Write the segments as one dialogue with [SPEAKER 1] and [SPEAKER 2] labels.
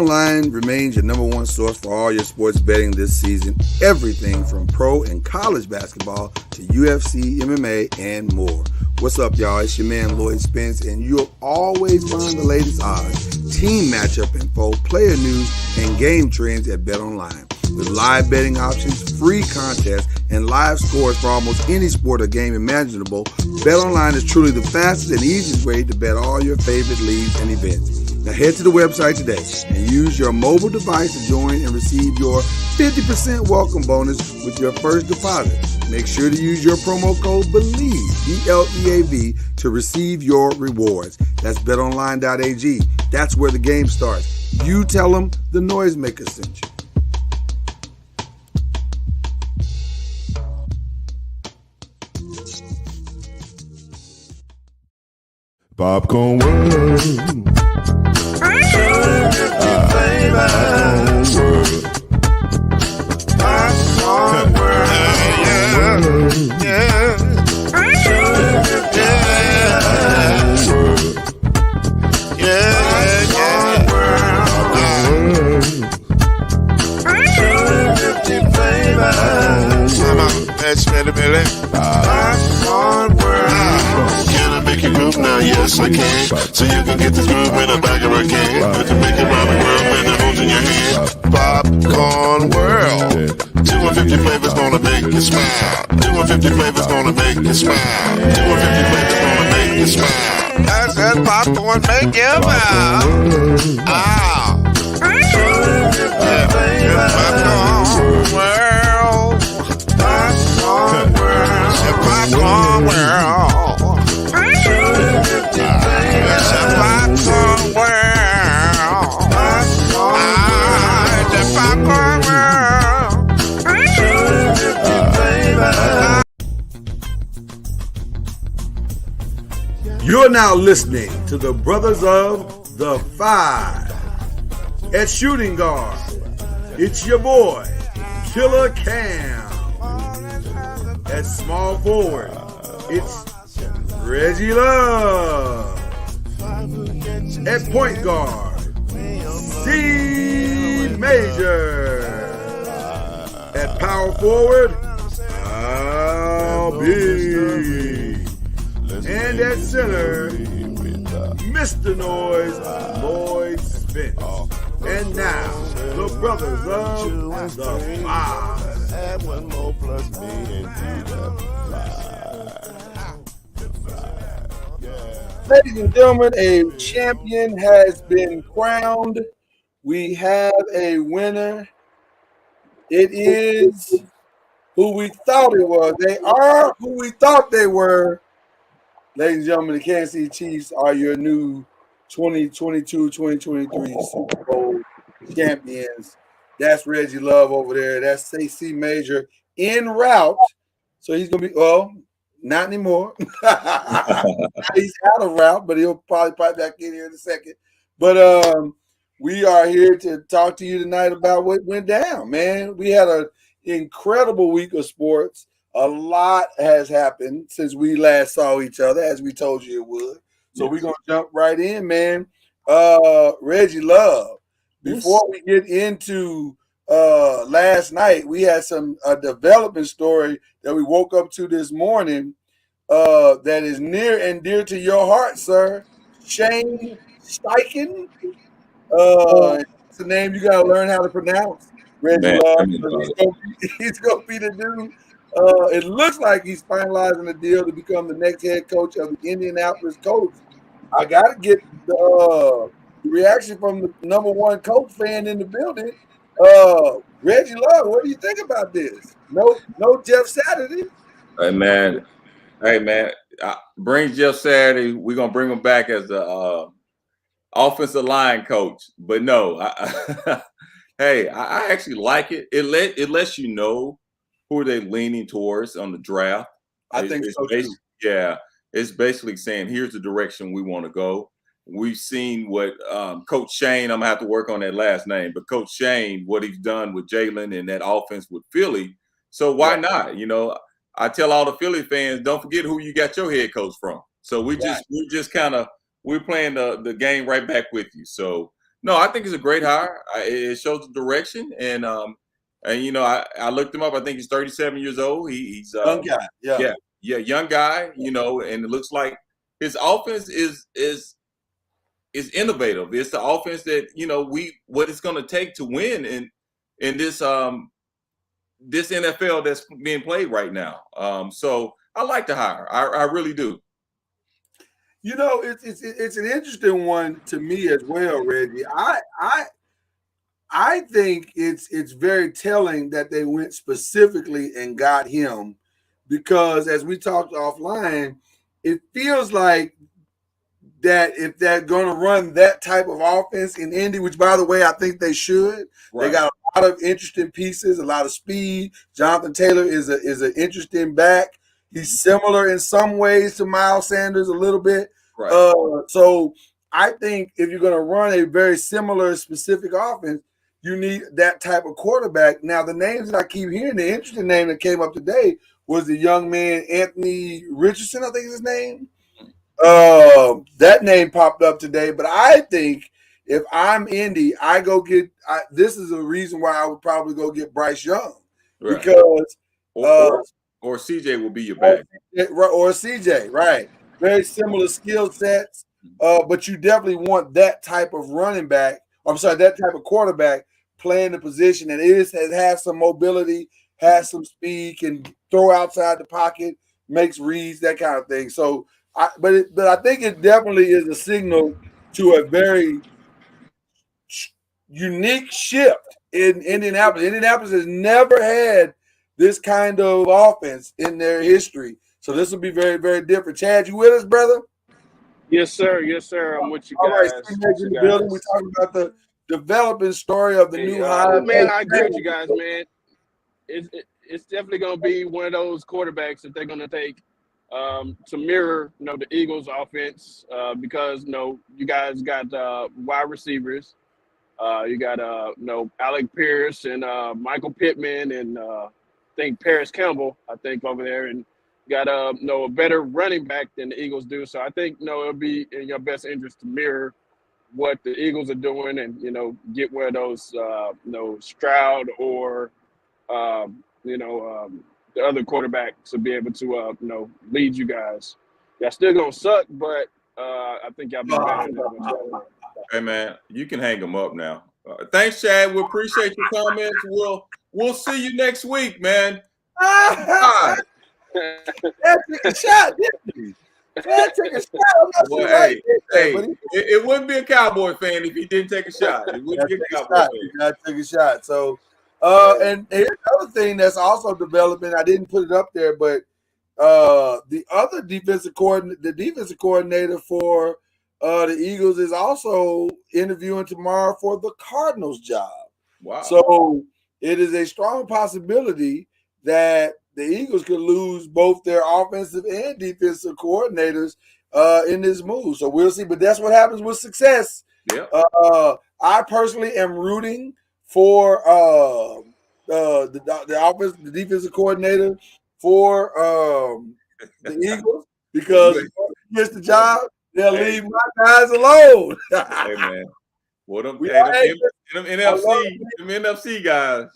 [SPEAKER 1] BetOnline remains your number one source for all your sports betting this season. Everything from pro and college basketball to UFC, MMA, and more. What's up, y'all? It's your man Lloyd Spence, and you'll always find the latest odds, team matchup info, player news, and game trends at BetOnline. With live betting options, free contests, and live scores for almost any sport or game imaginable, BetOnline is truly the fastest and easiest way to bet all your favorite leagues and events. Now head to the website today and use your mobile device to join and receive your 50% welcome bonus with your first deposit. Make sure to use your promo code BELIEVE, B-L-E-A-V, to receive your rewards. That's betonline.ag. That's where the game starts. You tell them the Noisemaker sent you.
[SPEAKER 2] Popcorn World. Popcorn World. Yeah. Popcorn World. Can I make you move now? Yes, I can. So you can get this groove in the back of a can. You can make it round the world when it holds in your hand. Popcorn World. 250 flavors gonna make you smile. 250 flavors gonna make you smile. 250 flavors gonna make you smile. That's that popcorn make you smile. Ah. Popcorn World. Popcorn World. Popcorn World.
[SPEAKER 1] You're now listening to the Brothers of the Five. At shooting guard, it's your boy, Killer Cam. At small forward, it's Reggie Love. At point guard, C Major. At power forward, Al B. And at center, Mr. Noise, Lloyd Spence. And now, the Brothers of the Five.
[SPEAKER 2] Add one more plus me into the
[SPEAKER 1] Ladies and gentlemen, a champion has been crowned. We have a winner. It is who we thought it was. They are who we thought they were. Ladies and gentlemen, the Kansas City Chiefs are your new 2022-2023 Super Bowl champions. That's Reggie Love over there. That's C Major en route. So he's going to be, well, not anymore. He's out of route, but he'll probably pipe back in here in a second. But we are here to talk to you tonight about what went down, man. We had an incredible week of sports. A lot has happened since we last saw each other, as we told you it would. So we're going to jump right in, man. Reggie Love, before we get into last night, we had a development story that we woke up to this morning that is near and dear to your heart, sir. Shane Steichen. It's a name you got to learn how to pronounce. Reggie Love. He's going to be the dude. It looks like he's finalizing a deal to become the next head coach of the Indianapolis Colts. I got to get the reaction from the number one Colts fan in the building. Reggie Love, what do you think about this? No Jeff Saturday.
[SPEAKER 3] Hey, man. Bring Jeff Saturday. We're going to bring him back as the offensive line coach. But no, I actually like it. It lets you know who are they leaning towards on the draft.
[SPEAKER 1] I think so too.
[SPEAKER 3] Yeah, it's basically saying, here's the direction we want to go. We've seen what Coach Shane, I'm going to have to work on that last name, but Coach Shane, what he's done with Jalen and that offense with Philly. So why not? You know, I tell all the Philly fans, don't forget who you got your head coach from. So we're playing the game right back with you. So No, I think it's a great hire. It shows the direction, and you know, I looked him up. I think he's 37 years old. He's
[SPEAKER 1] Young guy, yeah.
[SPEAKER 3] yeah, young guy. You know, and it looks like his offense is innovative. It's the offense that you know what it's going to take to win in this this NFL that's being played right now. So I like the hire. I really do.
[SPEAKER 1] You know, it's an interesting one to me as well, Reggie. I think it's very telling that they went specifically and got him because as we talked offline, it feels like that if they're going to run that type of offense in Indy, which by the way I think they should,
[SPEAKER 3] Right.
[SPEAKER 1] they got a lot of interesting pieces, a lot of speed. Jonathan Taylor is an interesting back. He's similar in some ways to Miles Sanders a little bit.
[SPEAKER 3] Right.
[SPEAKER 1] So I think if you're going to run a very similar specific offense, you need that type of quarterback. Now, the names that I keep hearing, the interesting name that came up today was the young man Anthony Richardson, I think is his name. That name popped up today, but I think if I'm Indy, I go get. This is a reason why I would probably go get Bryce Young
[SPEAKER 3] Right.
[SPEAKER 1] because
[SPEAKER 3] or CJ will be your back.
[SPEAKER 1] Or CJ, right? Very similar skill sets, but you definitely want that type of running back. I'm sorry, that type of quarterback playing the position that has some mobility, has some speed, can throw outside the pocket, makes reads, that kind of thing. So, but I think it definitely is a signal to a very unique shift in Indianapolis. Indianapolis has never had this kind of offense in their history. So this will be very, very different. Chad, you with us, brother?
[SPEAKER 4] Yes, sir. Yes, sir. I'm with you
[SPEAKER 1] All right,
[SPEAKER 4] guys.
[SPEAKER 1] in the building. We're talking about the developing story of the new hire.
[SPEAKER 4] Man, I agree with you guys, man. It's definitely going to be one of those quarterbacks that they're going to take to mirror, the Eagles' offense because, you guys got wide receivers. You got, Alec Pierce and Michael Pittman and I think Paris Campbell, over there. And got a better running back than the Eagles do. So I think, it'll be in your best interest to mirror what the Eagles are doing and, get one of those, Stroud or, the other quarterback to be able to, lead you guys. Y'all still going to suck, but I think y'all be better.
[SPEAKER 3] Hey, man, you can hang them up now. Thanks, Chad. We appreciate your comments. We'll see you next week, man.
[SPEAKER 1] That took a shot, didn't he? That took a shot.
[SPEAKER 3] Well, hey, it wouldn't be a Cowboy fan if he didn't take a shot. It wouldn't be a Cowboy fan.
[SPEAKER 1] That took a shot. So, and here's another thing that's also developing. I didn't put it up there, but the other defensive coordinator for the Eagles is also interviewing tomorrow for the Cardinals job.
[SPEAKER 3] Wow.
[SPEAKER 1] So it is a strong possibility that the Eagles could lose both their offensive and defensive coordinators in this move. So we'll see. But that's what happens with success.
[SPEAKER 3] Yeah.
[SPEAKER 1] I personally am rooting for the defensive coordinator for the Eagles because if he gets the job, they'll leave my guys alone.
[SPEAKER 3] Hey, man. Well, them NFC guys.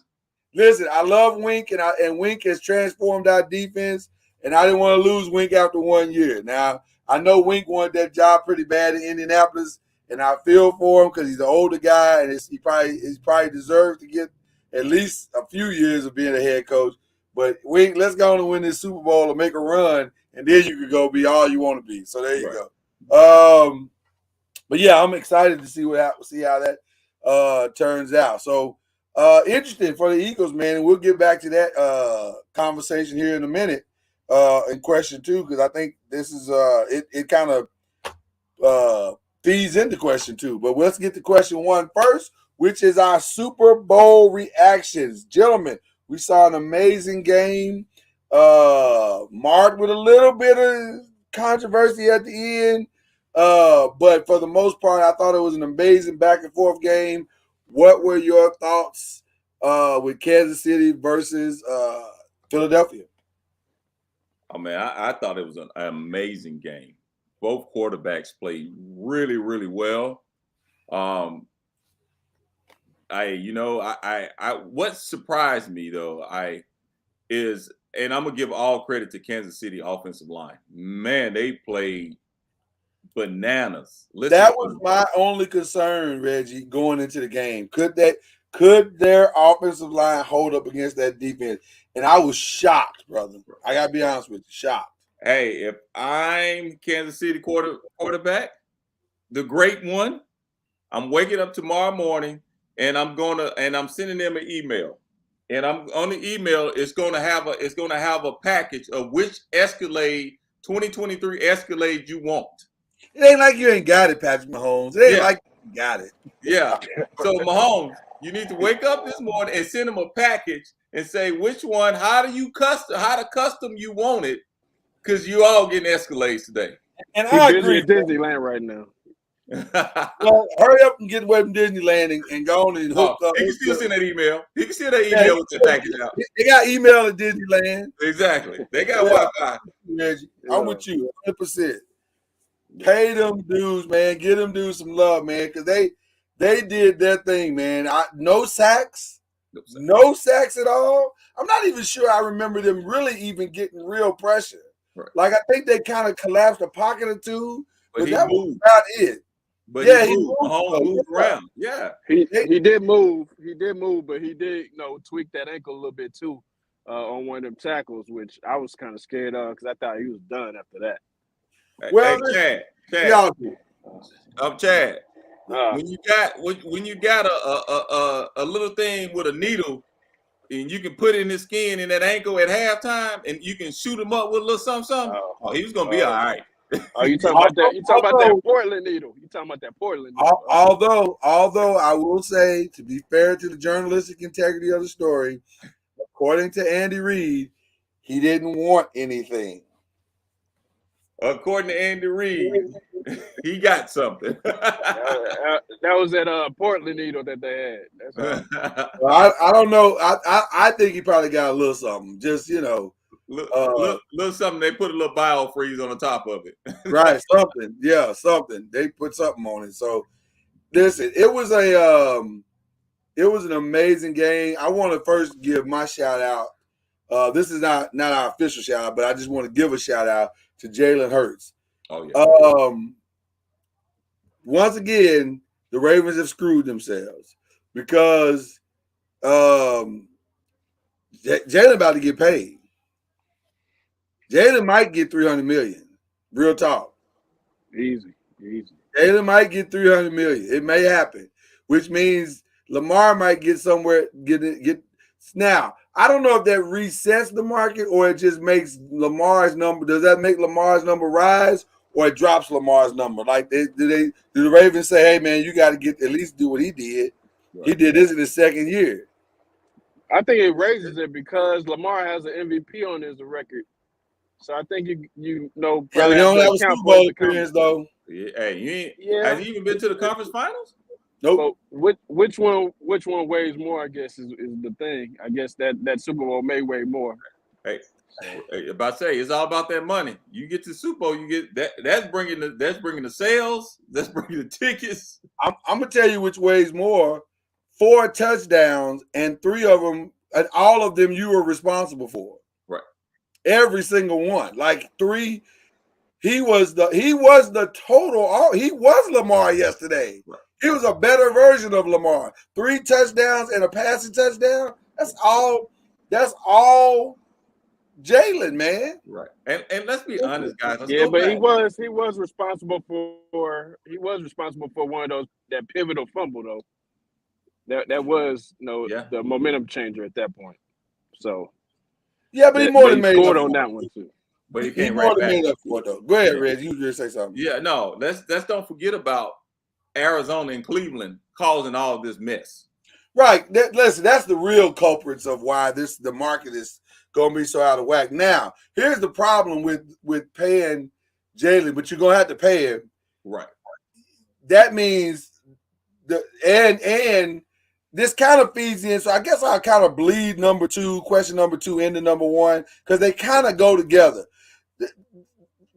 [SPEAKER 1] Listen, I love Wink, and Wink has transformed our defense, and I didn't want to lose Wink after 1 year. Now, I know Wink wanted that job pretty bad in Indianapolis, and I feel for him because he's an older guy, and he probably deserves to get at least a few years of being a head coach. But Wink, let's go on and win this Super Bowl and make a run, and then you could go be all you want to be. So there you go. But yeah, I'm excited to see how that turns out. So interesting for the Eagles, man. And we'll get back to that conversation here in a minute in question 2, because I think this is it kind of feeds into question 2. But let's get to question 1 first, which is our Super Bowl reactions. Gentlemen, we saw an amazing game, marked with a little bit of controversy at the end. But for the most part, I thought it was an amazing back and forth game. What were your thoughts with Kansas City versus Philadelphia?
[SPEAKER 3] Oh, man, I thought it was an amazing game. Both quarterbacks played really, really well. what surprised me though, is, and I'm gonna give all credit to Kansas City offensive line. Man, they played bananas.
[SPEAKER 1] That was my only concern, Reggie, going into the game. Could their offensive line hold up against that defense? And I was shocked, brother. I gotta be honest with you, shocked.
[SPEAKER 3] Hey, if I'm Kansas City quarterback, the great one, I'm waking up tomorrow morning and I'm sending them an email. And I'm on the email, it's gonna have a package of which Escalade 2023 Escalade you want.
[SPEAKER 1] It ain't like you ain't got it, Patrick Mahomes. It ain't like you got it.
[SPEAKER 3] Yeah. So Mahomes, you need to wake up this morning and send them a package and say which one, how to custom you want it, because you all getting Escalades today.
[SPEAKER 1] And I agree.
[SPEAKER 4] At Disneyland right now.
[SPEAKER 1] Well, hurry up and get away from Disneyland and go on and hook up.
[SPEAKER 3] He can still send that email. He can send that email with the package out.
[SPEAKER 1] They got email at Disneyland.
[SPEAKER 3] Exactly. They got Wi-Fi.
[SPEAKER 1] I'm with you 100%. Pay them dudes, man. Get them dudes some love, man, because they did their thing, man. No sacks at all. I'm not even sure I remember them really even getting real pressure.
[SPEAKER 3] Right.
[SPEAKER 1] Like, I think they kind of collapsed a pocket or two, but that was
[SPEAKER 3] moved.
[SPEAKER 1] about it.
[SPEAKER 3] But
[SPEAKER 1] yeah,
[SPEAKER 3] he moved. Mahomes moved around. Yeah,
[SPEAKER 4] he did move. He did move, but he did tweak that ankle a little bit too on one of them tackles, which I was kind of scared of because I thought he was done after that.
[SPEAKER 1] Well,
[SPEAKER 3] hey, Chad. Chad. When you got a little thing with a needle and you can put it in his skin in that ankle at halftime and you can shoot him up with a little something. He was gonna be all right.
[SPEAKER 4] Oh, you talking about that? You talking about that Portland needle? You talking about that Portland needle?
[SPEAKER 1] Although I will say, to be fair to the journalistic integrity of the story, according to Andy Reid, he didn't want anything.
[SPEAKER 3] According to Andy Reid, he got something.
[SPEAKER 4] That was that Portland needle that they had. That's
[SPEAKER 1] well, I don't know. I think he probably got a little something. Just
[SPEAKER 3] little something. They put a little biofreeze on the top of it.
[SPEAKER 1] Right, something. Yeah, something. They put something on it. So listen, it was an amazing game. I want to first give my shout out. This is not our official shout out, but I just want to give a shout out to Jalen Hurts.
[SPEAKER 3] Oh yeah.
[SPEAKER 1] Once again, the Ravens have screwed themselves because Jalen about to get paid. Jalen might get $300 million. Real talk.
[SPEAKER 4] Easy.
[SPEAKER 1] Jalen might get $300 million. It may happen, which means Lamar might get somewhere. Get now. I don't know if that resets the market or it just makes Lamar's number. Does that make Lamar's number rise or it drops Lamar's number? Like, do the Ravens say, "Hey, man, you got to get at least do what he did"? Right. He did this in his second year.
[SPEAKER 4] I think it raises it because Lamar has an MVP on his record. So I think you know.
[SPEAKER 1] Yeah, they don't have a Super Bowl appearance though.
[SPEAKER 3] Yeah, hey, has he even been to the conference finals?
[SPEAKER 1] Nope.
[SPEAKER 4] So which one weighs more? I guess is the thing. I guess that Super Bowl may weigh more.
[SPEAKER 3] Hey, about to say it's all about that money. You get to Super Bowl, you get that. That's bringing the sales. That's bringing the tickets.
[SPEAKER 1] I'm gonna tell you which weighs more: 4 touchdowns and 3 of them, and all of them you were responsible for.
[SPEAKER 3] Right.
[SPEAKER 1] Every single one, like 3. He was the total. He was Lamar yesterday. Right. He was a better version of Lamar. 3 touchdowns and a passing touchdown. That's all Jalen, man.
[SPEAKER 3] Right. And let's be honest, guys.
[SPEAKER 4] But he was responsible for one of those, that pivotal fumble though. That was the momentum changer at that point. So
[SPEAKER 1] yeah, but he more than made
[SPEAKER 4] scored on that one too.
[SPEAKER 3] But he
[SPEAKER 1] came right back. Though. Go ahead, Reg. You just say something.
[SPEAKER 3] Yeah, no. Let's don't forget about Arizona and Cleveland causing all of this mess.
[SPEAKER 1] Right. Listen, that's the real culprits of why the market is going to be so out of whack. Now, here's the problem with paying Jalen, but you're going to have to pay him.
[SPEAKER 3] Right.
[SPEAKER 1] That means and this kind of feeds in. So I guess I'll kind of bleed question number 2 into number 1 because they kind of go together.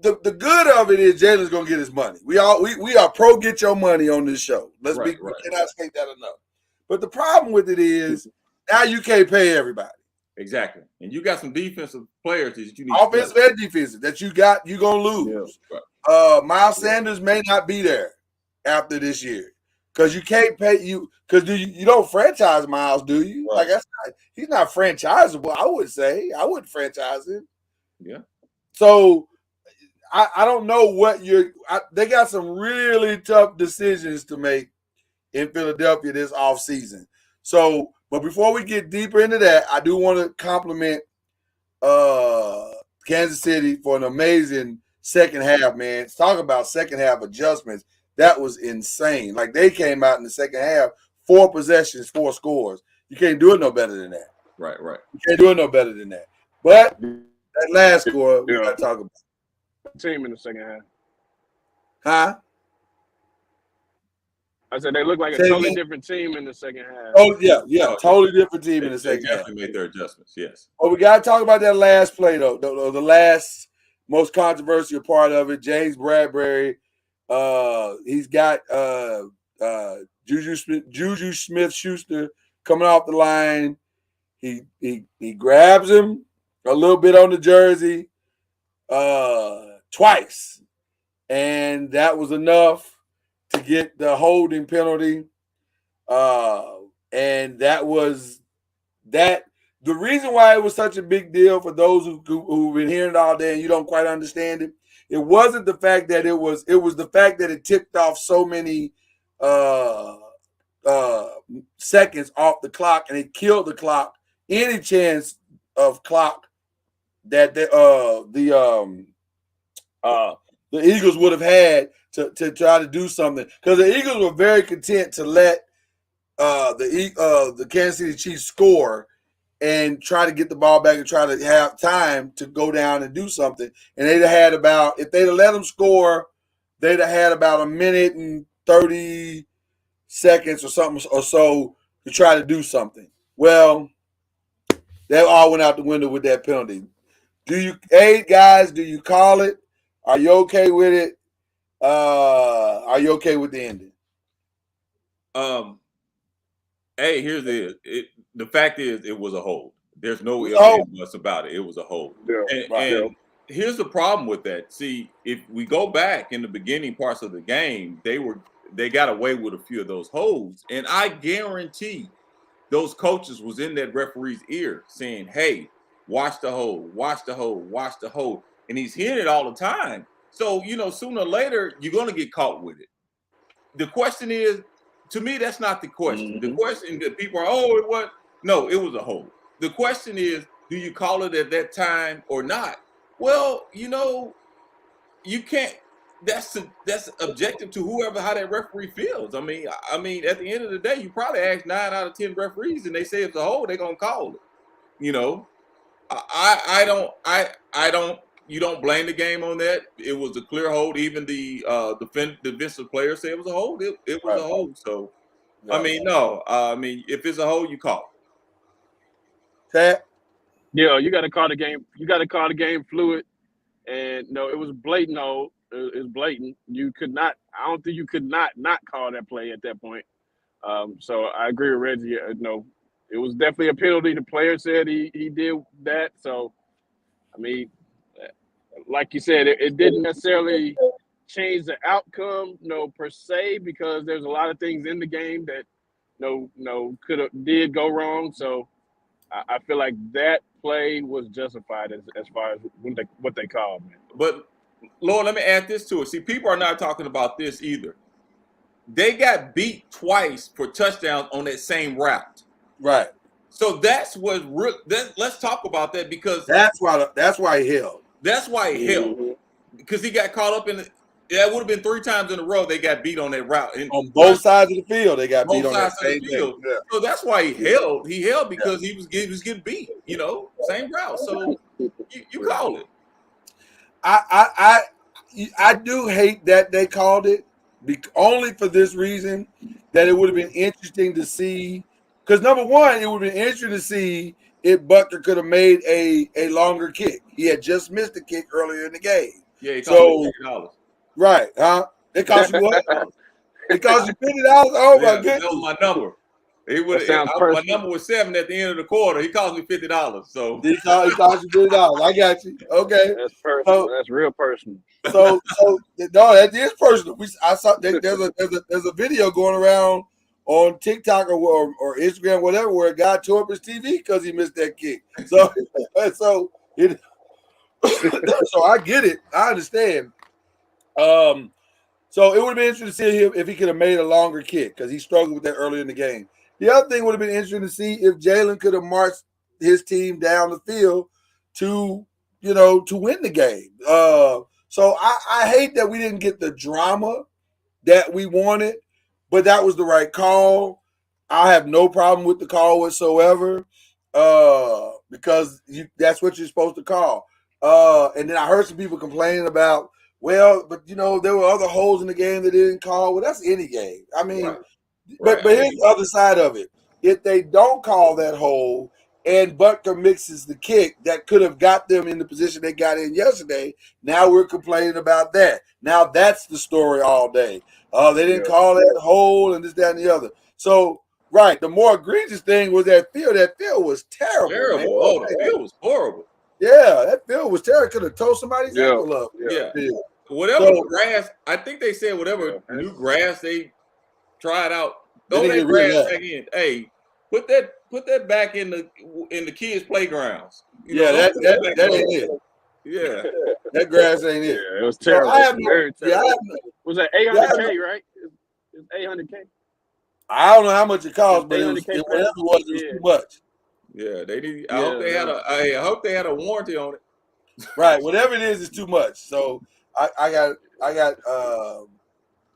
[SPEAKER 1] The good of it is Jalen's gonna get his money. We are pro get your money on this show. We cannot state that enough. But the problem with it is now you can't pay everybody.
[SPEAKER 3] Exactly. And you got some defensive players that you need.
[SPEAKER 1] Offensive and defensive that you're going to lose.
[SPEAKER 3] Yeah.
[SPEAKER 1] Miles Sanders may not be there after this year because you can't pay because you don't franchise Miles, do you?
[SPEAKER 3] Right.
[SPEAKER 1] Like he's not franchisable. I would say I wouldn't franchise him.
[SPEAKER 3] Yeah.
[SPEAKER 1] So I don't know what they got some really tough decisions to make in Philadelphia this offseason. So, but before we get deeper into that, I do want to compliment Kansas City for an amazing second half, man. Talk about second half adjustments. That was insane. Like they came out in the second half, 4 possessions, 4 scores. You can't do it no better than that.
[SPEAKER 3] Right.
[SPEAKER 1] You can't do it no better than that. But that last score, we got to talk about.
[SPEAKER 4] Team in the second half.
[SPEAKER 1] Huh?
[SPEAKER 4] I said they look like a totally different team in the second half.
[SPEAKER 1] Oh, yeah. Totally different team in the second half.
[SPEAKER 3] They made their adjustments, yes.
[SPEAKER 1] Well, we got to talk about that last play, though. The last most controversial part of it, James Bradbury. He's got Juju Smith-Schuster coming off the line. He grabs him a little bit on the jersey twice, and that was enough to get the holding penalty. And that was that. The reason why it was such a big deal for those who've been hearing it all day and you don't quite understand it, it wasn't the fact that it was the fact that it ticked off so many seconds off the clock and it killed the clock. Any chance of clock that the Eagles would have had to try to do something, because the Eagles were very content to let the Kansas City Chiefs score and try to get the ball back and try to have time to go down and do something. And they'd have had if they'd have let them score, they'd have had about a minute and 30 seconds or something or so to try to do something. Well, that all went out the window with that penalty. Guys, do you call it? Are you okay with it? Are you okay with the ending?
[SPEAKER 3] Here's the fact is it was a hold. There's no ifs and buts about it. It was a hold. Yeah, and here's the problem with that. See, if we go back in the beginning parts of the game, they got away with a few of those holds, and I guarantee those coaches was in that referee's ear saying, "Hey, watch the hold, watch the hold, watch the hold," and he's hearing it all the time. So sooner or later you're going to get caught with it. The question is, to me, that's not the question. Mm-hmm. The question that people are, it was no, it was a hold. The question is, do you call it at that time or not? Well, you can't. That's objective to how that referee feels. I mean, at the end of the day, you probably ask 9 out of 10 referees, and they say it's a hold, they're gonna call it. I don't. You don't blame the game on that. It was a clear hold. Even the defensive player said it was a hold. It was a hold. So, if it's a hold, you call
[SPEAKER 1] it.
[SPEAKER 4] Yeah, you got to call the game. You got to call the game fluid. And no, it was blatant hold. It was blatant. You could not. I don't think you could not call that play at that point. So I agree with Reggie. It was definitely a penalty. The player said he did that. So, like you said, it didn't necessarily change the outcome, per se, because there's a lot of things in the game that did go wrong. So I feel like that play was justified as far as what they called, man.
[SPEAKER 3] But Lord, let me add this to it. See, people are not talking about this either. They got beat twice for touchdowns on that same route.
[SPEAKER 1] Right.
[SPEAKER 3] So that's what. Let's talk about that, because
[SPEAKER 1] that's why he held.
[SPEAKER 3] That's why he held, because he got caught up in it. That would have been 3 times in a row they got beat on that route. And
[SPEAKER 1] on both sides of the field, they got beat on that same field.
[SPEAKER 3] Yeah. So that's why he held. He held because he was getting beat. Same route. So you call it.
[SPEAKER 1] I do hate that they called it, only for this reason, that it would have been interesting to see. Because number one, it would have been interesting to see if Butker could have made a longer kick. He had just missed a kick earlier in the game.
[SPEAKER 3] Yeah, he cost me $50.
[SPEAKER 1] Right, huh? It cost you what? It cost you $50? Oh, my goodness.
[SPEAKER 3] That was my number. He would.
[SPEAKER 4] That sounds
[SPEAKER 3] My
[SPEAKER 4] personal.
[SPEAKER 3] number was 7 at the end of the quarter. He cost me $50. So
[SPEAKER 1] He cost you $50. I got you. Okay.
[SPEAKER 4] That's personal. That's real personal.
[SPEAKER 1] So no, that is personal. I saw there's a video going around on TikTok or Instagram, whatever, where a guy tore up his TV because he missed that kick. So so I get it. I understand. So it would have been interesting to see him if he could have made a longer kick because he struggled with that earlier in the game. The other thing would have been interesting to see if Jalen could have marched his team down the field to win the game. So I hate that we didn't get the drama that we wanted, but that was the right call. I have no problem with the call whatsoever because that's what you're supposed to call. And then I heard some people complaining about, well, but there were other holes in the game that they didn't call. Well, that's any game. I mean,
[SPEAKER 3] Right.
[SPEAKER 1] but here's the other side of it. If they don't call that hole and Butker mixes the kick that could have got them in the position they got in yesterday, now we're complaining about that. Now that's the story all day. They didn't call that hole and this, that, and the other. So, right, the more egregious thing was that field. That field was terrible.
[SPEAKER 3] Terrible.
[SPEAKER 1] Man.
[SPEAKER 3] Oh, the field was horrible.
[SPEAKER 1] Yeah, that field was terrible. Could have tore somebody's ankle up.
[SPEAKER 3] Yeah.
[SPEAKER 1] Yeah.
[SPEAKER 3] Whatever grass, I think they said whatever new grass they tried out, throw that grass back in. Hey, put that back in the kids' playgrounds.
[SPEAKER 1] That ain't it.
[SPEAKER 3] Yeah,
[SPEAKER 1] that grass ain't it.
[SPEAKER 4] Yeah, it was terrible.
[SPEAKER 1] Very terrible.
[SPEAKER 4] Was that $800K, right? It's $800K.
[SPEAKER 1] I don't know how much it cost, but whatever it was too much.
[SPEAKER 3] Yeah, they need. I hope they had a warranty on it.
[SPEAKER 1] Right, whatever it is, it's too much. So I got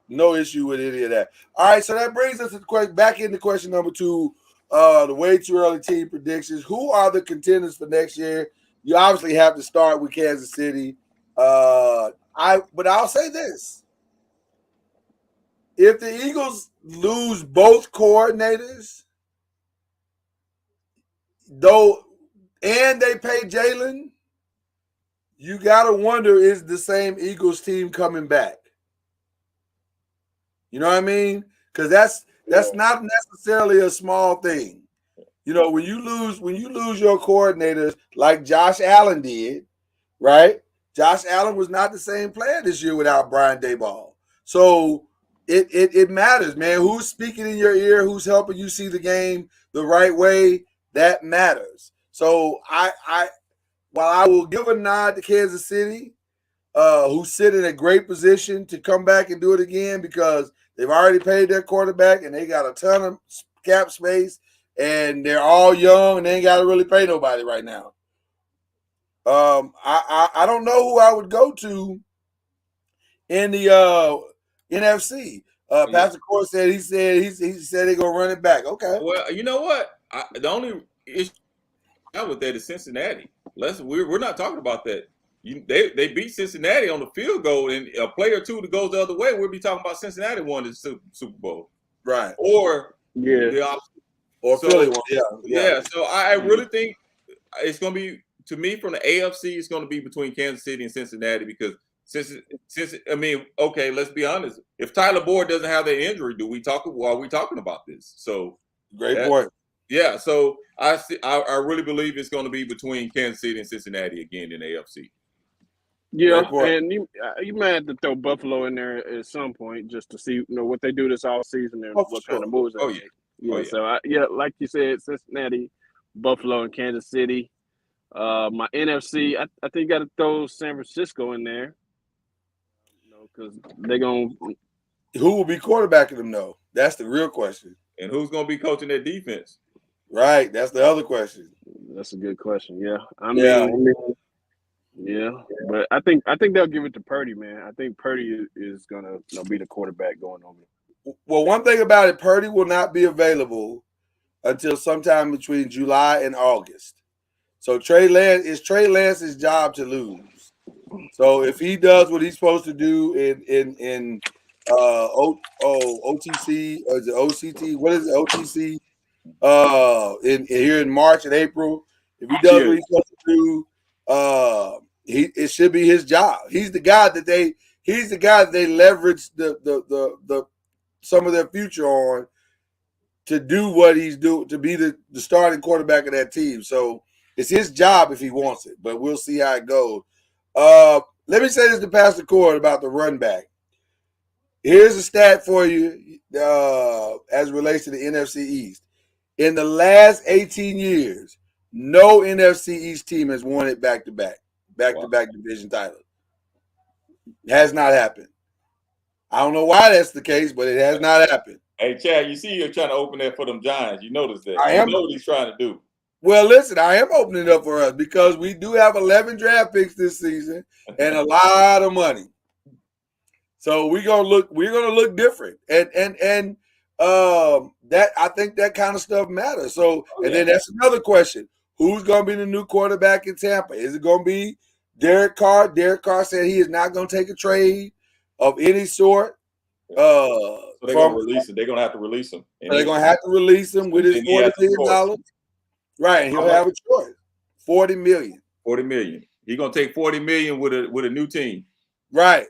[SPEAKER 1] no issue with any of that. All right, so that brings us to back into question number 2. The way too early team predictions. Who are the contenders for next year? You obviously have to start with Kansas City. But I'll say this: if the Eagles lose both coordinators, and they pay Jalen, you gotta wonder, is the same Eagles team coming back? You know what I mean? Because that's not necessarily a small thing. When you lose your coordinators like Josh Allen did, right? Josh Allen was not the same player this year without Brian Daboll. So it matters, man. Who's speaking in your ear? Who's helping you see the game the right way? That matters. So while I will give a nod to Kansas City, who sit in a great position to come back and do it again because they've already paid their quarterback and they got a ton of cap space and they're all young and they ain't got to really pay nobody right now. I don't know who I would go to in the NFC. Pastor Core said he said they're gonna run it back. Okay.
[SPEAKER 3] Well, you know what? The only issue with that is Cincinnati. We're not talking about that. They beat Cincinnati on the field goal, and a play or two that goes the other way, we'll be talking about Cincinnati won the Super Bowl,
[SPEAKER 1] right?
[SPEAKER 3] Or the opposite, or
[SPEAKER 1] Philly won.
[SPEAKER 3] Yeah. So I really think it's going to be, to me, from the AFC, it's going to be between Kansas City and Cincinnati because okay, let's be honest. If Tyler Boyd doesn't have that injury, are we talking about this? So
[SPEAKER 1] great point.
[SPEAKER 3] Yeah, so I really believe it's going to be between Kansas City and Cincinnati again in the AFC.
[SPEAKER 4] Yeah, and you might have to throw Buffalo in there at some point just to see what they do this all season and what kind of moves they make. Yeah. So like you said, Cincinnati, Buffalo, and Kansas City. My NFC, I think you got to throw San Francisco in there, because they're gonna.
[SPEAKER 1] Who will be quarterbacking them though? That's the real question.
[SPEAKER 3] And who's going to be coaching their defense?
[SPEAKER 1] Right, that's the other question.
[SPEAKER 4] That's a good question. Yeah, but I think they'll give it to Purdy, man. I think Purdy is gonna be the quarterback going over.
[SPEAKER 1] Well, one thing about it, Purdy will not be available until sometime between July and August. So Trey Lance's job to lose. So if he does what he's supposed to do in OTC or the OCT, what is it, OTC? Here in March and April, if he does what he's supposed to do, it should be his job. He's the guy that they leverage the some of their future on. to do what he's doing, to be the starting quarterback of that team. So it's his job if he wants it, but we'll see how it goes. Let me say this to Pastor Cord about the run back. Here's a stat for you as it relates to the NFC East. In the last 18 years, no NFC East team has won it back-to-back division title. It has not happened. I don't know why that's the case, but it has not happened.
[SPEAKER 3] Hey, Chad, you see you're trying to open that for them Giants. You notice that.
[SPEAKER 1] I am.
[SPEAKER 3] You know what he's trying to do.
[SPEAKER 1] Well, listen, I am opening up for us because we do have 11 draft picks this season and a lot of money. So we're gonna look different. And that I think that kind of stuff matters. So and then that's another question. Who's gonna be the new quarterback in Tampa? Is it gonna be Derek Carr? Derek Carr said he is not gonna take a trade of any sort.
[SPEAKER 3] So they're gonna release him. They're gonna have to release him.
[SPEAKER 1] They're gonna have to release him with his $40 million. Right, and he'll have a choice. $40 million.
[SPEAKER 3] $40 million. He's gonna take $40 million with a new team.
[SPEAKER 1] Right.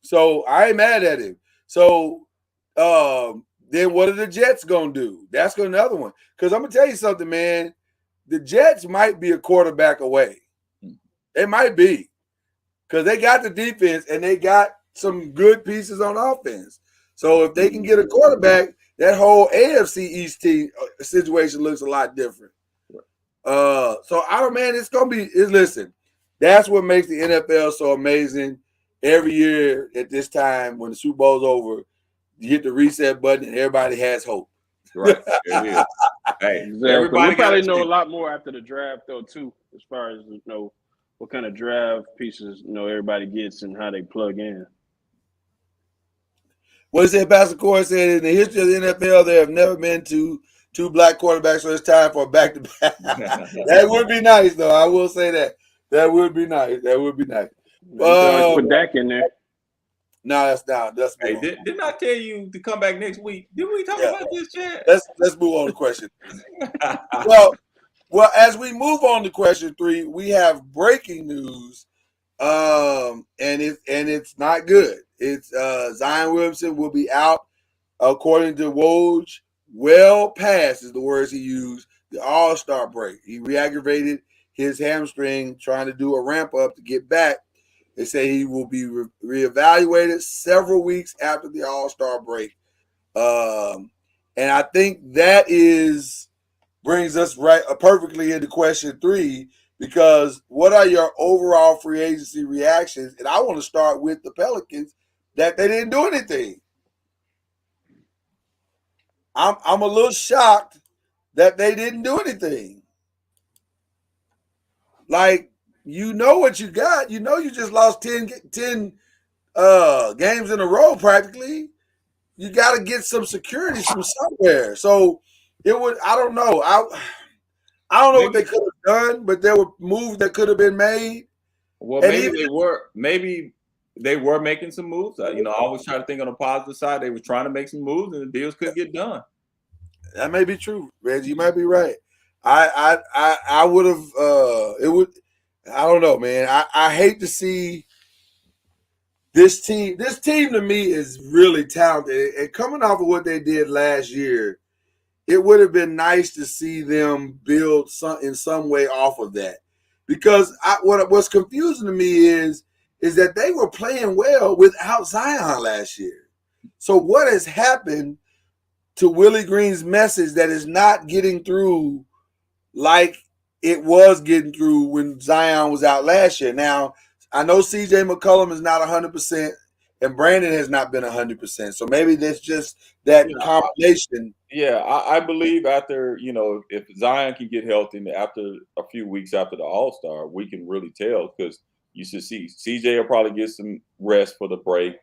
[SPEAKER 1] So I ain't mad at him. So then what are the Jets gonna do? That's another one. Because I'm gonna tell you something, man. The Jets might be a quarterback away. They might be. Because they got the defense and they got some good pieces on offense. So if they can get a quarterback, that whole AFC East team situation looks a lot different. So I don't, man, it's gonna be. Listen, that's what makes the NFL so amazing. Every year at this time, when the Super Bowl's over, you hit the reset button and everybody has hope.
[SPEAKER 3] Right. It is. Hey,
[SPEAKER 4] exactly.
[SPEAKER 3] everybody
[SPEAKER 4] we probably know a lot more after the draft, though, too, as far as what kind of draft pieces everybody gets and how they plug in.
[SPEAKER 1] What is it? Pastor Corey said in the history of the NFL, there have never been two black quarterbacks, so it's time for a back-to-back. That would be nice, though. I will say that. That would be nice. That would be nice.
[SPEAKER 4] Put Dak in there.
[SPEAKER 1] No, that's down. That's
[SPEAKER 3] hey, didn't I tell you to come back next week? Didn't we talk about this, Chad?
[SPEAKER 1] Let's move on to question 3. well, as we move on to question 3, we have breaking news, and it's not good. It's Zion Williamson will be out, according to Woj, well past is the words he used, the All-Star break. He re-aggravated his hamstring trying to do a ramp up to get back. They say he will be reevaluated several weeks after the All-Star break. And I think that brings us perfectly into question 3, because what are your overall free agency reactions? And I want to start with the Pelicans, that they didn't do anything. I'm a little shocked that they didn't do anything. Like, you know what you got. You know you just lost 10 games in a row practically. You got to get some security from somewhere. So I don't know. I don't know what they could have done, but there were moves that could have been made.
[SPEAKER 3] Well, maybe they were making some moves. I always try to think on the positive side. They were trying to make some moves, and the deals couldn't get done.
[SPEAKER 1] That may be true, Reggie. You might be right. I would have. It would. I don't know, man. I hate to see this team. This team to me is really talented, and coming off of what they did last year, it would have been nice to see them build in some way off of that. Because what's confusing to me is that they were playing well without Zion last year. So what has happened to Willie Green's message that is not getting through like it was getting through when Zion was out last year? Now, I know CJ McCollum is not 100%, and Brandon has not been 100%. So maybe that's just that combination.
[SPEAKER 3] Yeah, I believe after, if Zion can get healthy after a few weeks after the All-Star, we can really tell, because you should see CJ will probably get some rest for the break.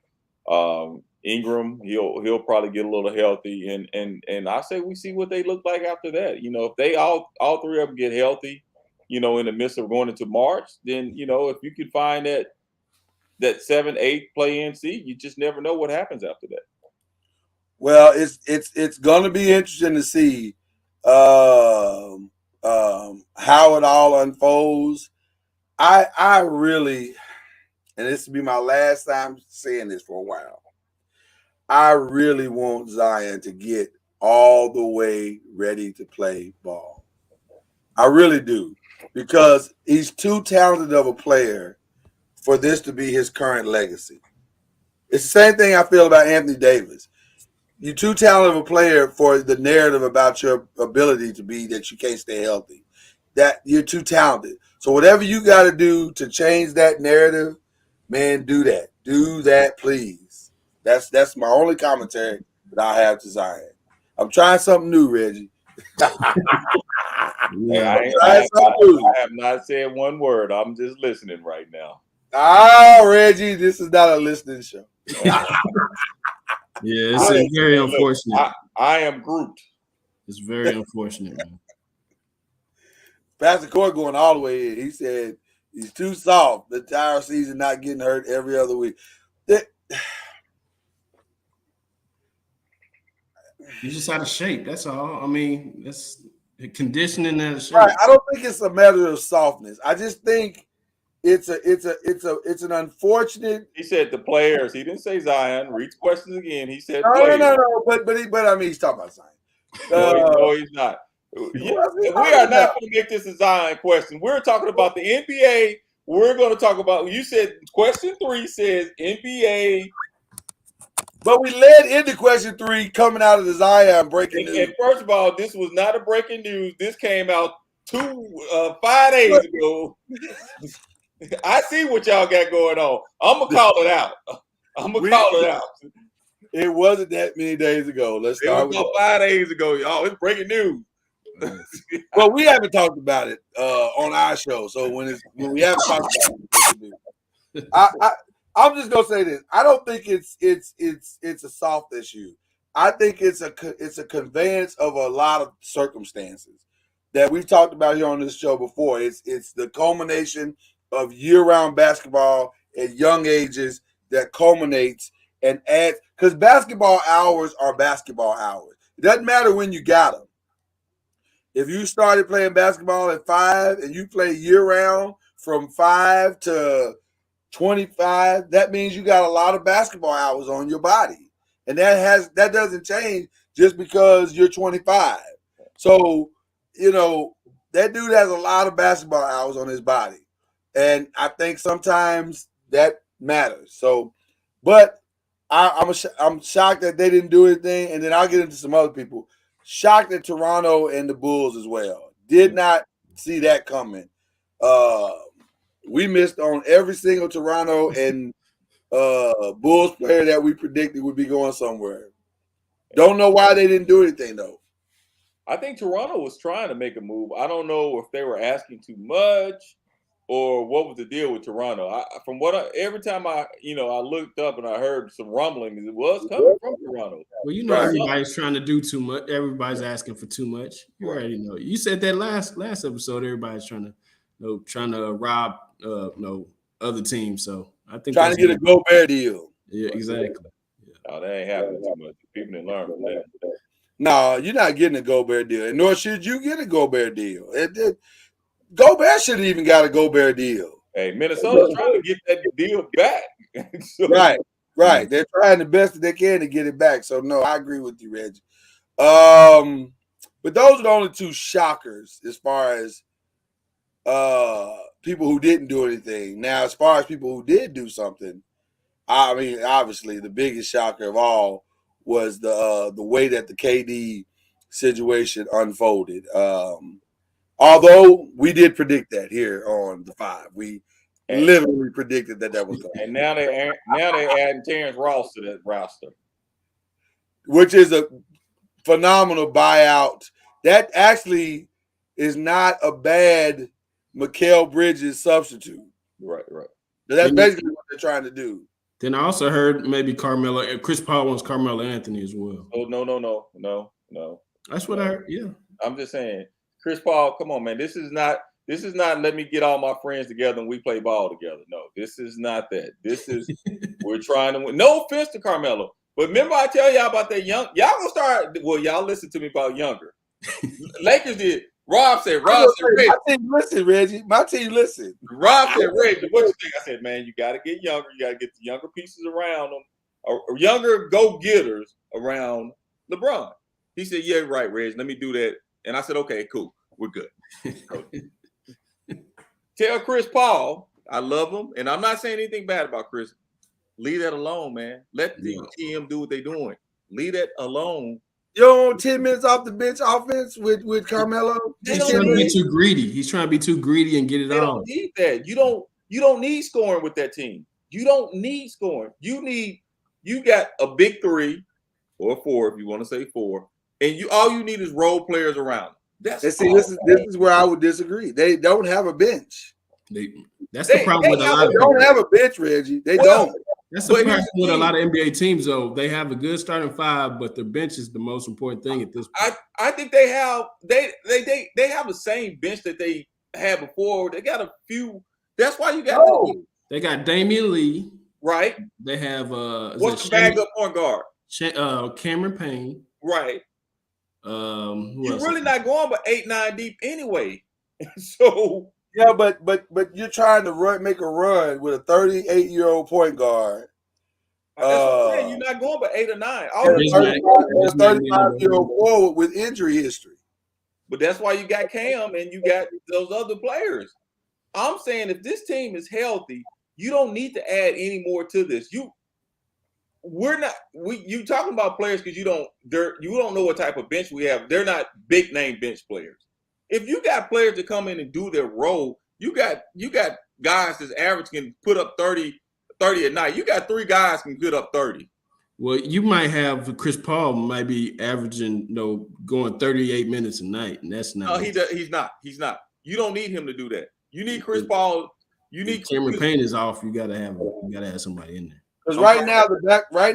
[SPEAKER 3] Ingram, he'll probably get a little healthy, and I say we see what they look like after that. If they all 3 of them get healthy, in the midst of going into March, then if you could find that 7-8 play-in seed, you just never know what happens after that.
[SPEAKER 1] Well, it's going to be interesting to see how it all unfolds. I really, and this will be my last time saying this for a while, I really want Zion to get all the way ready to play ball. I really do, because he's too talented of a player for this to be his current legacy. It's the same thing I feel about Anthony Davis. You're too talented of a player for the narrative about your ability to be that you can't stay healthy. That you're too talented. So whatever you got to do to change that narrative, man, do that. Do that, please. That's my only commentary that I have to Zion. I'm trying something new, Reggie.
[SPEAKER 3] Hey, I have not said one word. I'm just listening right now.
[SPEAKER 1] Reggie, this is not a listening show.
[SPEAKER 5] It's very unfortunate.
[SPEAKER 3] I am Groot.
[SPEAKER 5] It's very unfortunate, man.
[SPEAKER 1] Pastor Court going all the way in. He said he's too soft. The entire season not getting hurt every other week.
[SPEAKER 5] He's just out of shape. That's all. I mean, that's conditioning out of shape.
[SPEAKER 1] Right. I don't think it's a matter of softness. I just think it's an unfortunate.
[SPEAKER 3] He said the players. He didn't say Zion. Read questions again. He said
[SPEAKER 1] no. But I mean, he's talking about Zion.
[SPEAKER 3] No, he's not. We are not going to make this a Zion question. We're talking about the NBA. We're going to talk about. You said question 3 says NBA.
[SPEAKER 1] But we led into question 3 coming out of the Zion breaking news.
[SPEAKER 3] And first of all, this was not a breaking news. This came out 5 days ago. I see what y'all got going on. I'm gonna call it out.
[SPEAKER 1] It wasn't that many days ago. Let's start with
[SPEAKER 3] 5 days ago, y'all. It's breaking news.
[SPEAKER 1] Well, we haven't talked about it on our show. So when we haven't talked about it, I'm just gonna say this. I don't think it's a soft issue. I think it's a conveyance of a lot of circumstances that we've talked about here on this show before. It's the culmination of year-round basketball at young ages that culminates and adds, because basketball hours are basketball hours. It doesn't matter when you got them. If you started playing basketball at 5 and you play year-round from 5 to 25, that means you got a lot of basketball hours on your body. And that doesn't change just because you're 25. So, that dude has a lot of basketball hours on his body. And I think sometimes that matters. So, but I'm shocked that they didn't do anything. And then I'll get into some other people. Shocked at Toronto and the Bulls as well. Did not see that coming. We missed on every single Toronto and Bulls player that we predicted would be going somewhere. Don't know why they didn't do anything, though.
[SPEAKER 3] I think Toronto was trying to make a move. I don't know if they were asking too much or what was the deal with Toronto. Every time I looked up and I heard some rumblings, it was coming from Toronto.
[SPEAKER 5] Well, everybody's trying to do too much. Everybody's asking for too much. You already know. You said that last episode. Everybody's trying to rob other teams. So I think
[SPEAKER 1] trying to get a Gobert deal.
[SPEAKER 5] Yeah, exactly.
[SPEAKER 3] Yeah. No, that ain't happening too much. People didn't learn from that.
[SPEAKER 1] No, you're not getting a Gobert deal, and nor should you get a Gobert deal. Gobert shouldn't even got a Gobert deal.
[SPEAKER 3] Hey, Minnesota's trying to get that deal back.
[SPEAKER 1] Right. They're trying the best that they can to get it back. So, no, I agree with you, Reggie. But those are the only 2 shockers as far as people who didn't do anything. Now, as far as people who did do something, I mean, obviously, the biggest shocker of all was the way that the KD situation unfolded. Although we did predict that here on the 5, we literally predicted that was going.
[SPEAKER 3] And now they're adding Terrence Ross to that roster,
[SPEAKER 1] which is a phenomenal buyout. That actually is not a bad Mikal Bridges substitute.
[SPEAKER 3] Right.
[SPEAKER 1] That's basically what they're trying to do.
[SPEAKER 5] Then I also heard maybe Carmelo. Chris Paul wants Carmelo Anthony as well.
[SPEAKER 3] Oh no.
[SPEAKER 5] That's what I heard. Yeah.
[SPEAKER 3] I'm just saying, Chris Paul, come on, man. This is not let me get all my friends together and we play ball together. No, this is not that. This is we're trying to win. No offense to Carmelo. But remember I tell y'all about that young. Y'all gonna start. Well, y'all listen to me about younger. Lakers did. Rob said, Reggie.
[SPEAKER 1] My team listen, Reggie. My team listen.
[SPEAKER 3] Rob said, Reggie, what you think? I said, man, you got to get younger. You got to get the younger pieces around them, or younger go-getters around LeBron. He said, yeah, right, Reg. Let me do that. And I said, okay, cool. We're good. Tell Chris Paul, I love him. And I'm not saying anything bad about Chris. Leave that alone, man. Let the team do what they're doing. Leave that alone.
[SPEAKER 1] You don't want 10 minutes off the bench offense with Carmelo?
[SPEAKER 5] He's trying to be too greedy. He's trying to be too greedy and get it
[SPEAKER 3] They
[SPEAKER 5] all.
[SPEAKER 3] don't need that. You don't need scoring with that team. You don't need scoring. You got a big 3 or 4 if you want to say 4, and all you need is role players around. This
[SPEAKER 1] is where I would disagree. They don't have a bench.
[SPEAKER 5] That's the problem with a lot of
[SPEAKER 1] people. They don't have a bench, Reggie. They don't.
[SPEAKER 5] That's the problem with a lot of NBA teams, though. They have a good starting 5, but the bench is the most important thing at this point.
[SPEAKER 3] I think they have the same bench that they had before. They got a few. That's why you got
[SPEAKER 5] they got Damian Lee,
[SPEAKER 3] right?
[SPEAKER 5] They have
[SPEAKER 3] what's the backup point guard?
[SPEAKER 5] Cameron Payne,
[SPEAKER 3] right?
[SPEAKER 5] You're
[SPEAKER 3] really not going but 8-9 deep anyway. So
[SPEAKER 1] yeah, but you're trying to make a run with a 38-year-old point guard.
[SPEAKER 3] That's what I'm saying. You're not going but 8 or 9.
[SPEAKER 1] A 35-year-old forward with injury history.
[SPEAKER 3] But that's why you got Cam and you got those other players. I'm saying if this team is healthy, you don't need to add any more to this. You talking about players because you don't know what type of bench we have. They're not big name bench players. If you got players to come in and do their role, you got guys that's average can put up 30 a night. You got 3 guys can put up 30.
[SPEAKER 5] Well, you might have Chris Paul might be averaging, going 38 minutes a night, and that's not.
[SPEAKER 3] No, he's not. You don't need him to do that. You need Chris Paul. You need
[SPEAKER 5] Cameron Payne is off. You gotta have somebody in there.
[SPEAKER 1] Because right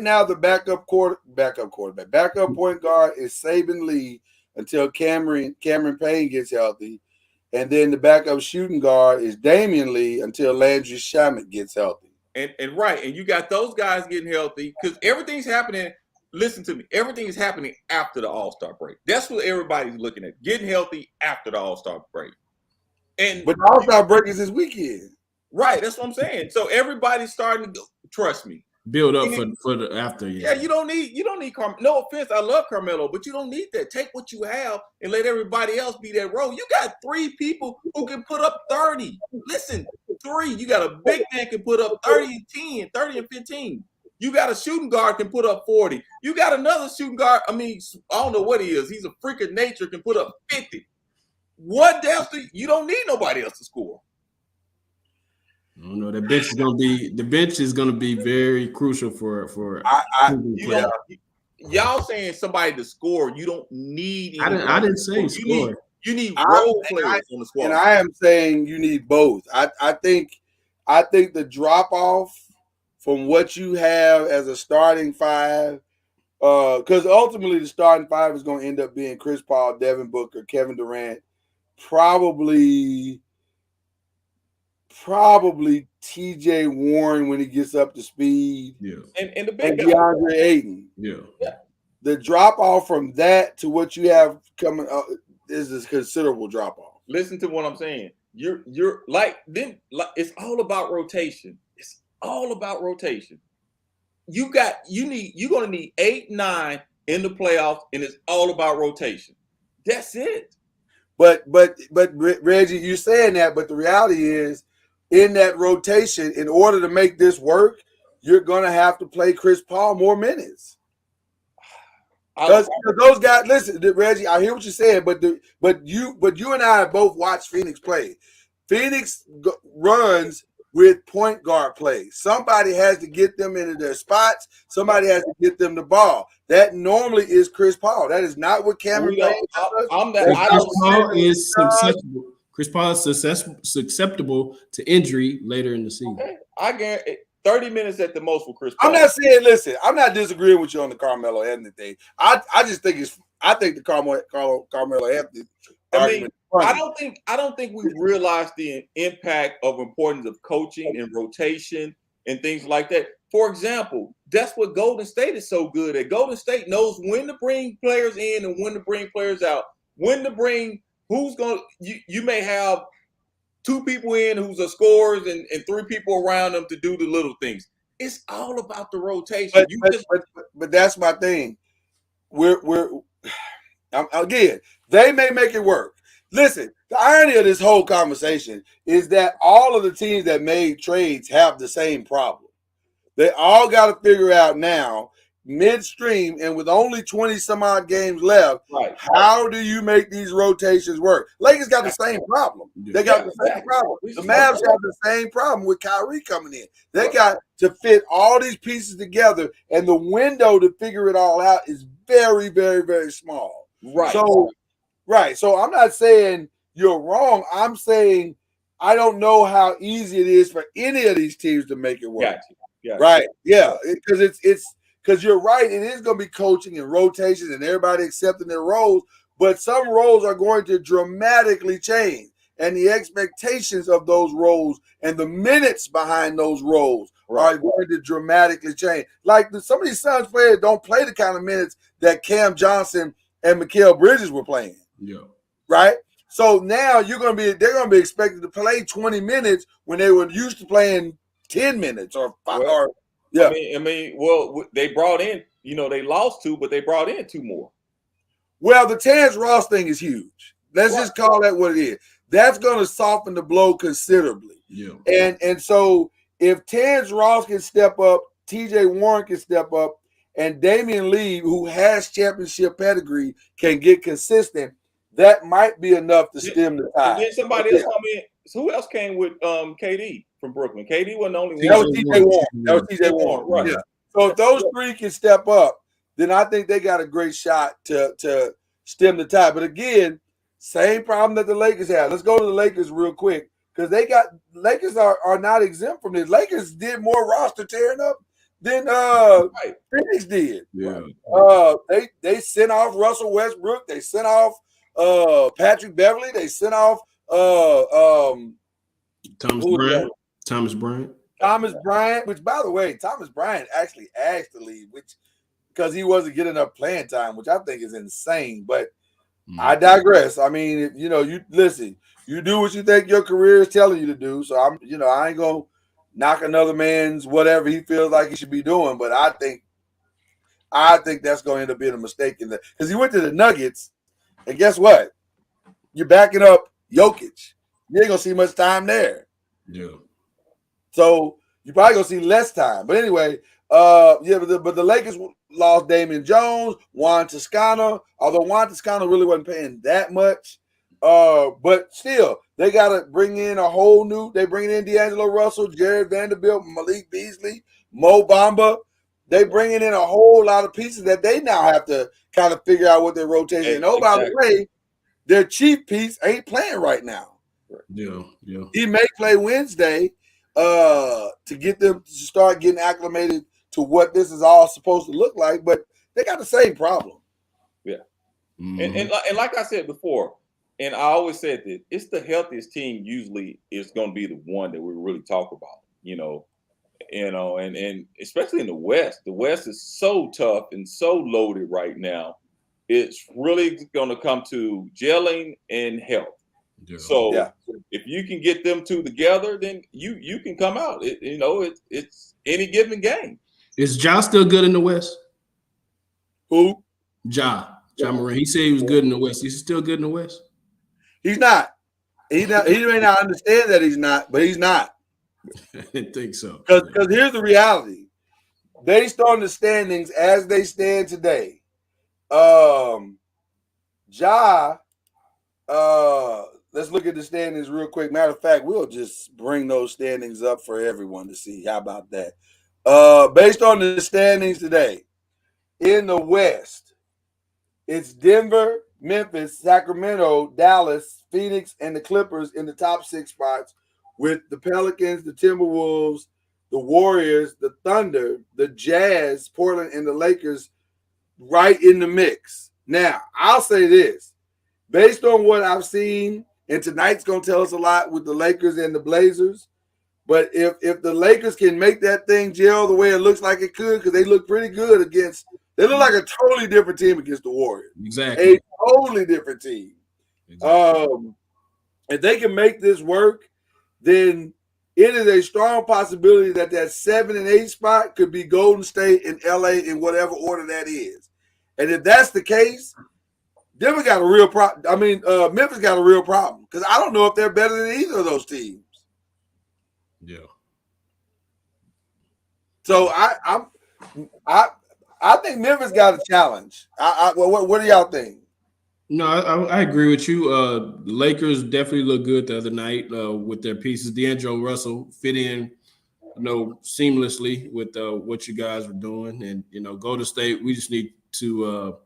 [SPEAKER 1] now the backup point guard is Saban Lee until Cameron Payne gets healthy, and then the backup shooting guard is Damian Lee until Landry Shamet gets healthy.
[SPEAKER 3] And you got those guys getting healthy because everything's happening. Listen to me, everything is happening after the All-Star break. That's what everybody's looking at, getting healthy after the All-Star break.
[SPEAKER 1] But the All-Star break is this weekend.
[SPEAKER 3] Right, that's what I'm saying. So everybody's starting to trust me.
[SPEAKER 5] Build up for the after.
[SPEAKER 3] Yeah, you don't need Carmelo. No offense, I love Carmelo, but you don't need that. Take what you have and let everybody else be that role. You got 3 people who can put up 30. Listen, 3. You got a big man can put up 30 and 10, 30 and 15. You got a shooting guard can put up 40. You got another shooting guard. I don't know what he is. He's a freak of nature, can put up 50. What else? You don't need nobody else to score.
[SPEAKER 5] I don't know. The bench is gonna be very crucial for.
[SPEAKER 3] Y'all saying somebody to score. You don't need.
[SPEAKER 5] I didn't say score.
[SPEAKER 3] You need role players on the squad.
[SPEAKER 1] And I am saying you need both. I think the drop off from what you have as a starting 5, because ultimately the starting 5 is going to end up being Chris Paul, Devin Booker, Kevin Durant, probably TJ Warren when he gets up to speed.
[SPEAKER 5] Yeah.
[SPEAKER 3] And the big guy.
[SPEAKER 1] DeAndre Ayton.
[SPEAKER 5] Yeah.
[SPEAKER 1] The drop off from that to what you have coming up is a considerable drop off.
[SPEAKER 3] Listen to what I'm saying. You're it's all about rotation. It's all about rotation. You're gonna need 8, 9 in the playoffs, and it's all about rotation. That's it.
[SPEAKER 1] But Reggie, you're saying that, but the reality is, in that rotation, in order to make this work, you're gonna have to play Chris Paul more minutes. Because those guys, listen, Reggie, I hear what you're saying, but you and I both watched Phoenix play. Phoenix runs with point guard play. Somebody has to get them into their spots. Somebody has to get them the ball. That normally is Chris Paul. That is not what Cameron Payne does.
[SPEAKER 5] Chris Paul is susceptible to injury later in the season.
[SPEAKER 3] Okay. I guarantee 30 minutes at the most for Chris Paul.
[SPEAKER 1] I'm not saying, listen, I'm not disagreeing with you on the Carmelo Anthony thing. I just think the Carmelo Anthony argument.
[SPEAKER 3] I don't think we realize the impact of importance of coaching and rotation and things like that. For example, that's what Golden State is so good at. Golden State knows when to bring players in and when to bring players out. When to bring you may have 2 people in who's a scorers and 3 people around them to do the little things. It's all about the rotation.
[SPEAKER 1] But that's my thing. again, they may make it work. Listen, the irony of this whole conversation is that all of the teams that made trades have the same problem. They all got to figure out now, midstream, and with only 20 some odd games left,
[SPEAKER 3] Right.
[SPEAKER 1] how do you make these rotations work? Lakers got the same problem. They got the same problem. The Mavs have the same problem with Kyrie coming in. They got to fit all these pieces together, and the window to figure it all out is very, very, very small.
[SPEAKER 3] Right.
[SPEAKER 1] So I'm not saying you're wrong. I'm saying I don't know how easy it is for any of these teams to make it work.
[SPEAKER 3] Yeah.
[SPEAKER 1] Right. Yeah. Because it's because you're right. It is going to be coaching and rotations and everybody accepting their roles, but some roles are going to dramatically change, and the expectations of those roles and the minutes behind those roles are going to dramatically change. Like some of these Suns players don't play the kind of minutes that Cam Johnson and Mikal Bridges were playing.
[SPEAKER 5] Yeah.
[SPEAKER 1] Right. So now they're going to be expected to play 20 minutes when they were used to playing 10 minutes or 5 or yeah.
[SPEAKER 3] I mean, well, they brought in, they lost 2, but they brought in 2 more.
[SPEAKER 1] Well, the Terrence Ross thing is huge. Let's just call that what it is. That's going to soften the blow considerably.
[SPEAKER 5] Yeah.
[SPEAKER 1] And so if Terrence Ross can step up, TJ Warren can step up, and Damian Lee, who has championship pedigree, can get consistent, that might be enough to stem the tide.
[SPEAKER 3] And then somebody else come in. So who else came with KD from Brooklyn? KD wasn't the only one.
[SPEAKER 1] That was TJ Warren. That was TJ Warren.
[SPEAKER 3] Right.
[SPEAKER 1] Yeah. So if those three can step up, then I think they got a great shot to stem the tide. But again, same problem that the Lakers have. Let's go to the Lakers real quick, because Lakers are not exempt from this. Lakers did more roster tearing up than Phoenix did.
[SPEAKER 5] Yeah.
[SPEAKER 1] They sent off Russell Westbrook. They sent off Patrick Beverly. They sent off
[SPEAKER 5] Thomas Bryant.
[SPEAKER 1] Thomas Bryant, which, by the way, Thomas Bryant actually asked to leave, because he wasn't getting enough playing time, which I think is insane. But I digress. I mean, you listen. You do what you think your career is telling you to do. So I ain't gonna knock another man's whatever he feels like he should be doing. But I think that's going to end up being a mistake in that, because he went to the Nuggets, and guess what? You're backing up Jokic. You ain't gonna see much time there.
[SPEAKER 5] Yeah.
[SPEAKER 1] So you probably gonna see less time. But anyway, but the Lakers lost Damian Jones, Juan Toscano. Although Juan Toscano really wasn't paying that much, but still they gotta bring in a whole new. They bring in D'Angelo Russell, Jared Vanderbilt, Malik Beasley, Mo Bamba. They bringing in a whole lot of pieces that they now have to kind of figure out what their rotation. And by the way, their chief piece ain't playing right now.
[SPEAKER 5] Yeah.
[SPEAKER 1] He may play Wednesday to get them to start getting acclimated to what this is all supposed to look like, but they got the same problem.
[SPEAKER 3] Yeah.
[SPEAKER 5] Mm-hmm.
[SPEAKER 3] And like I said before, and I always said that it's the healthiest team usually is going to be the one that we really talk about, and especially in the West. The West is so tough and so loaded right now. It's really going to come to gelling and health.
[SPEAKER 5] Yeah.
[SPEAKER 3] So if you can get them two together, then you can come out. It's any given game.
[SPEAKER 5] Is Ja still good in the West?
[SPEAKER 1] Who?
[SPEAKER 5] Ja Morant. He said he was good in the West. Is he still good in the West?
[SPEAKER 1] He's not. He may not understand that he's not, but he's not.
[SPEAKER 5] I didn't think so.
[SPEAKER 1] Because here's the reality. Based on the standings as they stand today, let's look at the standings real quick. Matter of fact, we'll just bring those standings up for everyone to see. How about that? Based on the standings today, in the West, it's Denver, Memphis, Sacramento, Dallas, Phoenix, and the Clippers in the top 6 spots, with the Pelicans, the Timberwolves, the Warriors, the Thunder, the Jazz, Portland, and the Lakers right in the mix. Now, I'll say this. Based on what I've seen, and tonight's going to tell us a lot with the Lakers and the Blazers, but if the Lakers can make that thing gel the way it looks like it could, because they look pretty good against – they look like a totally different team against the Warriors.
[SPEAKER 5] Exactly.
[SPEAKER 1] A totally different team. Exactly. If they can make this work, then it is a strong possibility that 7 and 8 spot could be Golden State and LA in whatever order that is. And if that's the case, Denver got a real problem. I mean, Memphis got a real problem because I don't know if they're better than either of those teams.
[SPEAKER 5] Yeah.
[SPEAKER 1] So I think Memphis got a challenge. What do y'all think?
[SPEAKER 5] No, I agree with you. The Lakers definitely look good the other night with their pieces. D'Angelo Russell fit in, seamlessly with what you guys were doing. And, Golden State, we just need to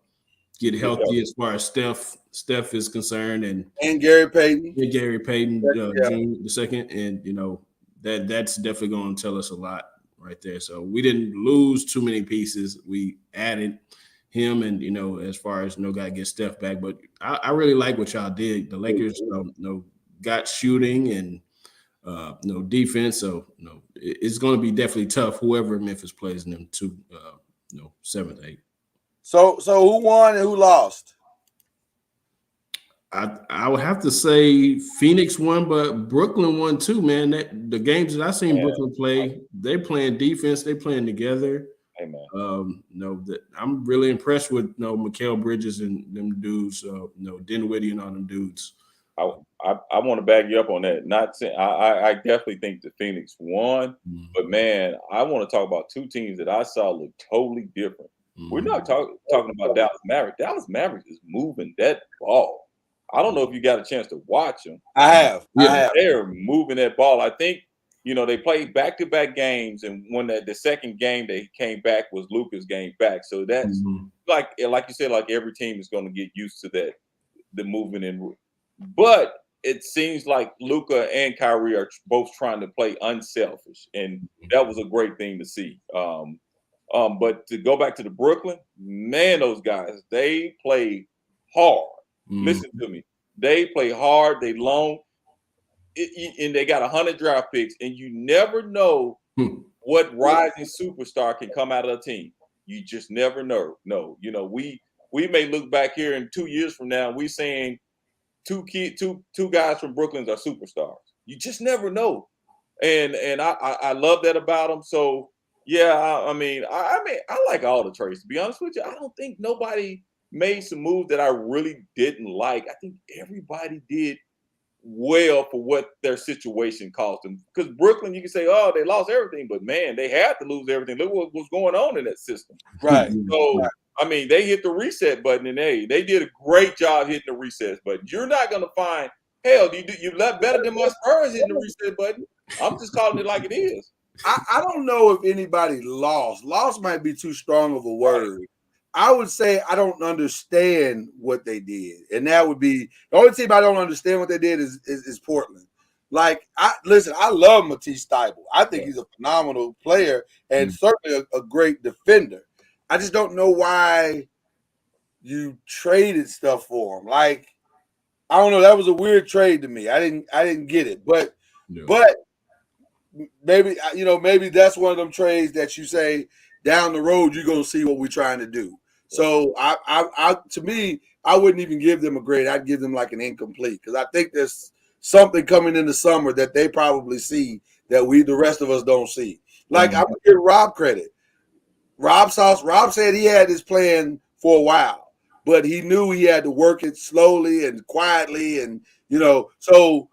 [SPEAKER 5] get healthy as far as Steph is concerned. And
[SPEAKER 1] Gary Payton.
[SPEAKER 5] Gary Payton,
[SPEAKER 1] Yeah.
[SPEAKER 5] Jr. the second. And, that's definitely going to tell us a lot right there. So we didn't lose too many pieces. We added him and, as far as got to get Steph back. But I really like what y'all did. The Lakers, got shooting and, defense. So, it's going to be definitely tough, whoever Memphis plays in them 7th, 8th.
[SPEAKER 1] So who won and who lost?
[SPEAKER 5] I would have to say Phoenix won, but Brooklyn won too, man. The games that I seen Brooklyn play, they playing defense, they playing together.
[SPEAKER 3] Amen.
[SPEAKER 5] I'm really impressed with Mikal Bridges and them dudes, Dinwiddie and all them dudes.
[SPEAKER 3] I want to back you up on that. Not saying I definitely think the Phoenix won, but man, I want to talk about two teams that I saw look totally different. We're not talking about Dallas Mavericks. Dallas Mavericks is moving that ball. I don't know if you got a chance to watch them.
[SPEAKER 1] I have.
[SPEAKER 3] They're moving that ball. I think they played back-to-back games, and when the second game they came back was Luka's game back. So that's like you said, like every team is going to get used to that, the movement in. But it seems like Luka and Kyrie are both trying to play unselfish, and that was a great thing to see. But to go back to the Brooklyn, man, those guys, they play hard. Listen to me. They play hard. They long, and they got 100 draft picks, and you never know what rising superstar can come out of a team. You just never know. No, we may look back here in 2 years from now, we saying two guys from Brooklyn are superstars. You just never know, and I love that about them. So yeah, I mean I like all the trades. To be honest with you, I don't think nobody made some moves that I really didn't like. I think everybody did well for what their situation cost them. Because Brooklyn, you can say, oh, they lost everything, but man, they had to lose everything. Look what was going on in that system.
[SPEAKER 1] Right.
[SPEAKER 3] So, I mean, they hit the reset button, and they did a great job hitting the reset button. You're not going to find, hell, you left better than my Spurs hitting the reset button. I'm just calling it like it is.
[SPEAKER 1] I don't know if anybody lost. Lost might be too strong of a word. I would say I don't understand what they did, and that would be the only team I don't understand what they did is Portland. Like, I love Matisse Thybulle. I think he's a phenomenal player and certainly a great defender. I just don't know why you traded stuff for him. Like, I don't know. That was a weird trade to me. I didn't get it, but maybe maybe that's one of them trades that you say down the road you're gonna see what we're trying to do. So to me, I wouldn't even give them a grade. I'd give them like an incomplete because I think there's something coming in the summer that they probably see that the rest of us don't see. Like I'm gonna give Rob credit. Rob said he had this plan for a while, but he knew he had to work it slowly and quietly, and so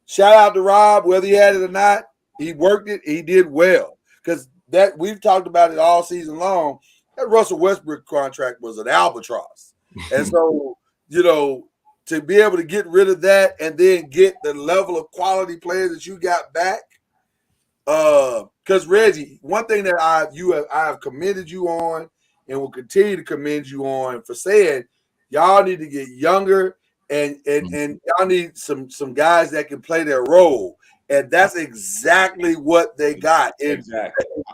[SPEAKER 1] shout out to Rob, whether he had it or not. He worked it. He did well because that we've talked about it all season long. That Russell Westbrook contract was an albatross. And so, to be able to get rid of that and then get the level of quality players that you got back. Because Reggie, one thing that I have commended you on and will continue to commend you on for saying y'all need to get younger and y'all need some guys that can play their role. And that's exactly what they got in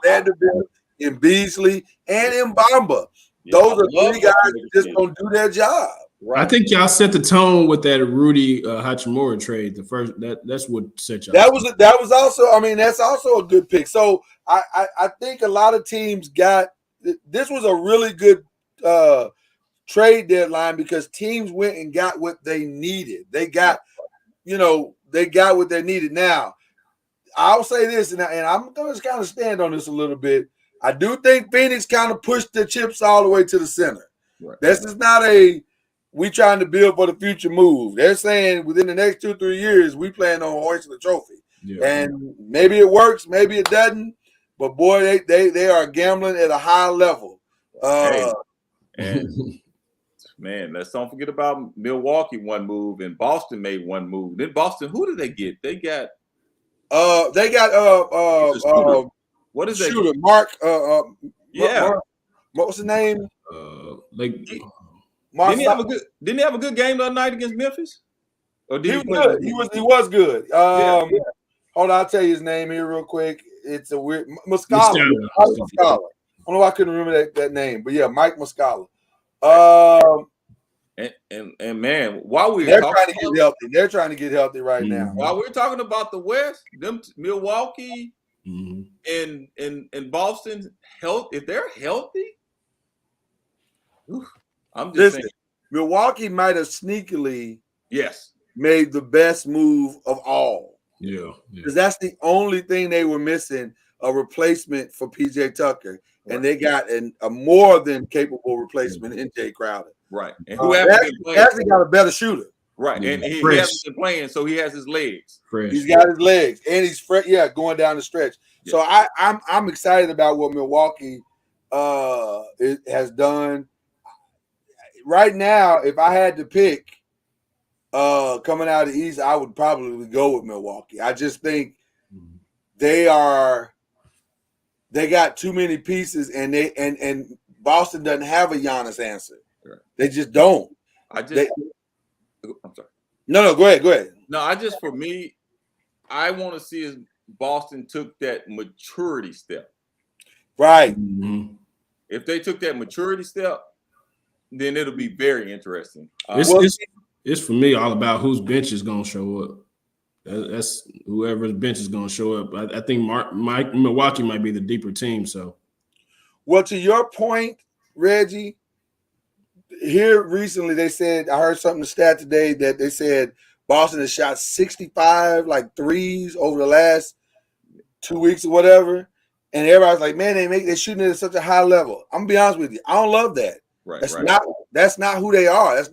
[SPEAKER 1] Vanderbilt, in Beasley, and in Bamba. Those are three guys that just don't do their job.
[SPEAKER 5] Right. I think y'all set the tone with that Rudy Hachimura trade. The first that's what set y'all.
[SPEAKER 1] That was also. I mean, that's also a good pick. So I think a lot of teams got this was a really good trade deadline because teams went and got what they needed. They got they got what they needed. Now, I'll say this, and I'm going to kind of stand on this a little bit. I do think Phoenix kind of pushed the chips all the way to the center. Right. This is not a we trying to build for the future move. They're saying within the next 2-3 years, we plan on hoisting the trophy.
[SPEAKER 5] Yeah.
[SPEAKER 1] And maybe it works, maybe it doesn't. But boy, they are gambling at a high level.
[SPEAKER 3] Hey, and man, let's don't forget about Milwaukee one move and Boston made one move. Then Boston, who did they get? They got what is that?
[SPEAKER 1] shooter Mark
[SPEAKER 3] Yeah.
[SPEAKER 1] Mark, what was the name?
[SPEAKER 5] Like
[SPEAKER 1] Mark
[SPEAKER 3] Didn't he have a good game the other night against Memphis? Or did
[SPEAKER 1] he was good. He was good. Hold on, I'll tell you his name here real quick. It's a weird Muscala. Mike Muscala. I don't know why I couldn't remember that name, but yeah, Mike Muscala.
[SPEAKER 3] And man, while
[SPEAKER 1] they're trying to get healthy. They're trying to get healthy right now.
[SPEAKER 3] While we're talking about the West, them Milwaukee
[SPEAKER 5] mm-hmm.
[SPEAKER 3] and Boston if they're healthy, I'm just saying
[SPEAKER 1] Milwaukee might have sneakily
[SPEAKER 3] made
[SPEAKER 1] the best move of all.
[SPEAKER 5] Yeah.
[SPEAKER 1] Because that's the only thing they were missing, a replacement for PJ Tucker. Right. And they got a more than capable replacement in Jay Crowder.
[SPEAKER 3] Right. And
[SPEAKER 1] who actually got a better shooter.
[SPEAKER 3] Right. And he hasn't been playing, so he has his legs.
[SPEAKER 1] Fresh. He's got his legs. And he's going down the stretch. Yeah. So I'm excited about what Milwaukee has done. Right now, if I had to pick coming out of the East, I would probably go with Milwaukee. I just think they got too many pieces, and Boston doesn't have a Giannis answer. Right. They just don't.
[SPEAKER 3] I'm sorry.
[SPEAKER 1] No, go ahead.
[SPEAKER 3] No, for me, I want to see if Boston took that maturity step.
[SPEAKER 1] Right.
[SPEAKER 5] Mm-hmm.
[SPEAKER 3] If they took that maturity step, then it'll be very interesting.
[SPEAKER 5] It's for me all about whose bench is going to show up. That's whoever's bench is going to show up. I think Milwaukee might be the deeper team. So,
[SPEAKER 1] well, to your point, Reggie, here recently they said, I heard something, the stat today that they said Boston has shot 65 threes over the last 2 weeks or whatever. And everybody's like, man, they're shooting it at such a high level. I'm gonna be honest with you, I don't love that.
[SPEAKER 3] Right.
[SPEAKER 1] That's not who they are. That's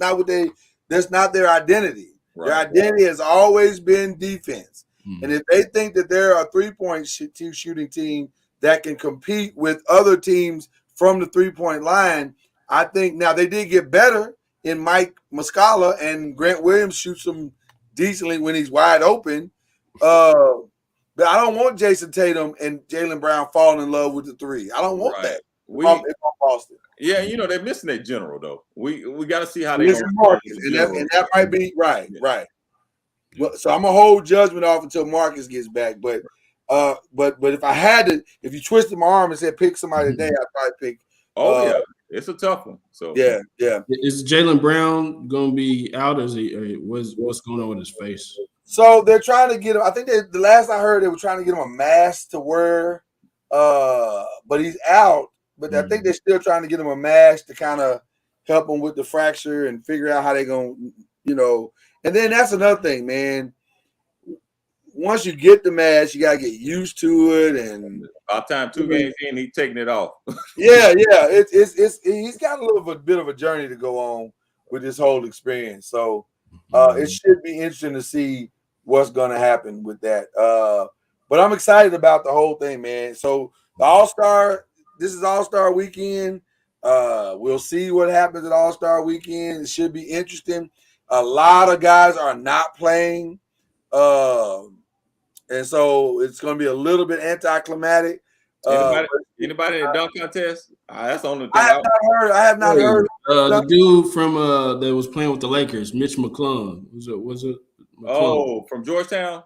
[SPEAKER 1] not their identity. Right. Their identity has always been defense. Mm-hmm. And if they think that they're a 3-point shooting team that can compete with other teams from the 3-point line, I think now they did get better in Mike Muscala, and Grant Williams shoots them decently when he's wide open. But I don't want Jason Tatum and Jaylen Brown falling in love with the three. I don't want that. If I'm Boston.
[SPEAKER 3] Yeah, they're missing their general though. We got to see how they
[SPEAKER 1] Marcus, and that might be right. Well, so I'm gonna hold judgment off until Marcus gets back. But if I had to, if you twisted my arm and said pick somebody today, I'd probably pick.
[SPEAKER 3] Yeah, it's a tough one. So
[SPEAKER 1] yeah.
[SPEAKER 5] Is Jaylen Brown gonna be out? What's going on with his face?
[SPEAKER 1] So they're trying to get him. I think the last I heard, they were trying to get him a mask to wear. But he's out. But I think they're still trying to get him a mask to kind of help him with the fracture and figure out how they're going to, And then that's another thing, man. Once you get the mask, you got to get used to it. And
[SPEAKER 3] about time 2 games in, he's taking it off.
[SPEAKER 1] Yeah. He's got a little bit of a journey to go on with this whole experience. So it should be interesting to see what's going to happen with that. But I'm excited about the whole thing, man. So the All-Star. This is All-Star Weekend. We'll see what happens at All-Star Weekend. It should be interesting. A lot of guys are not playing. And so it's going to be a little bit anticlimactic.
[SPEAKER 3] Anybody in the dunk contest? That's the only thing.
[SPEAKER 1] I have not heard.
[SPEAKER 5] The dude from that was playing with the Lakers, Mitch McClung. Was it? McClung?
[SPEAKER 3] Oh, from Georgetown?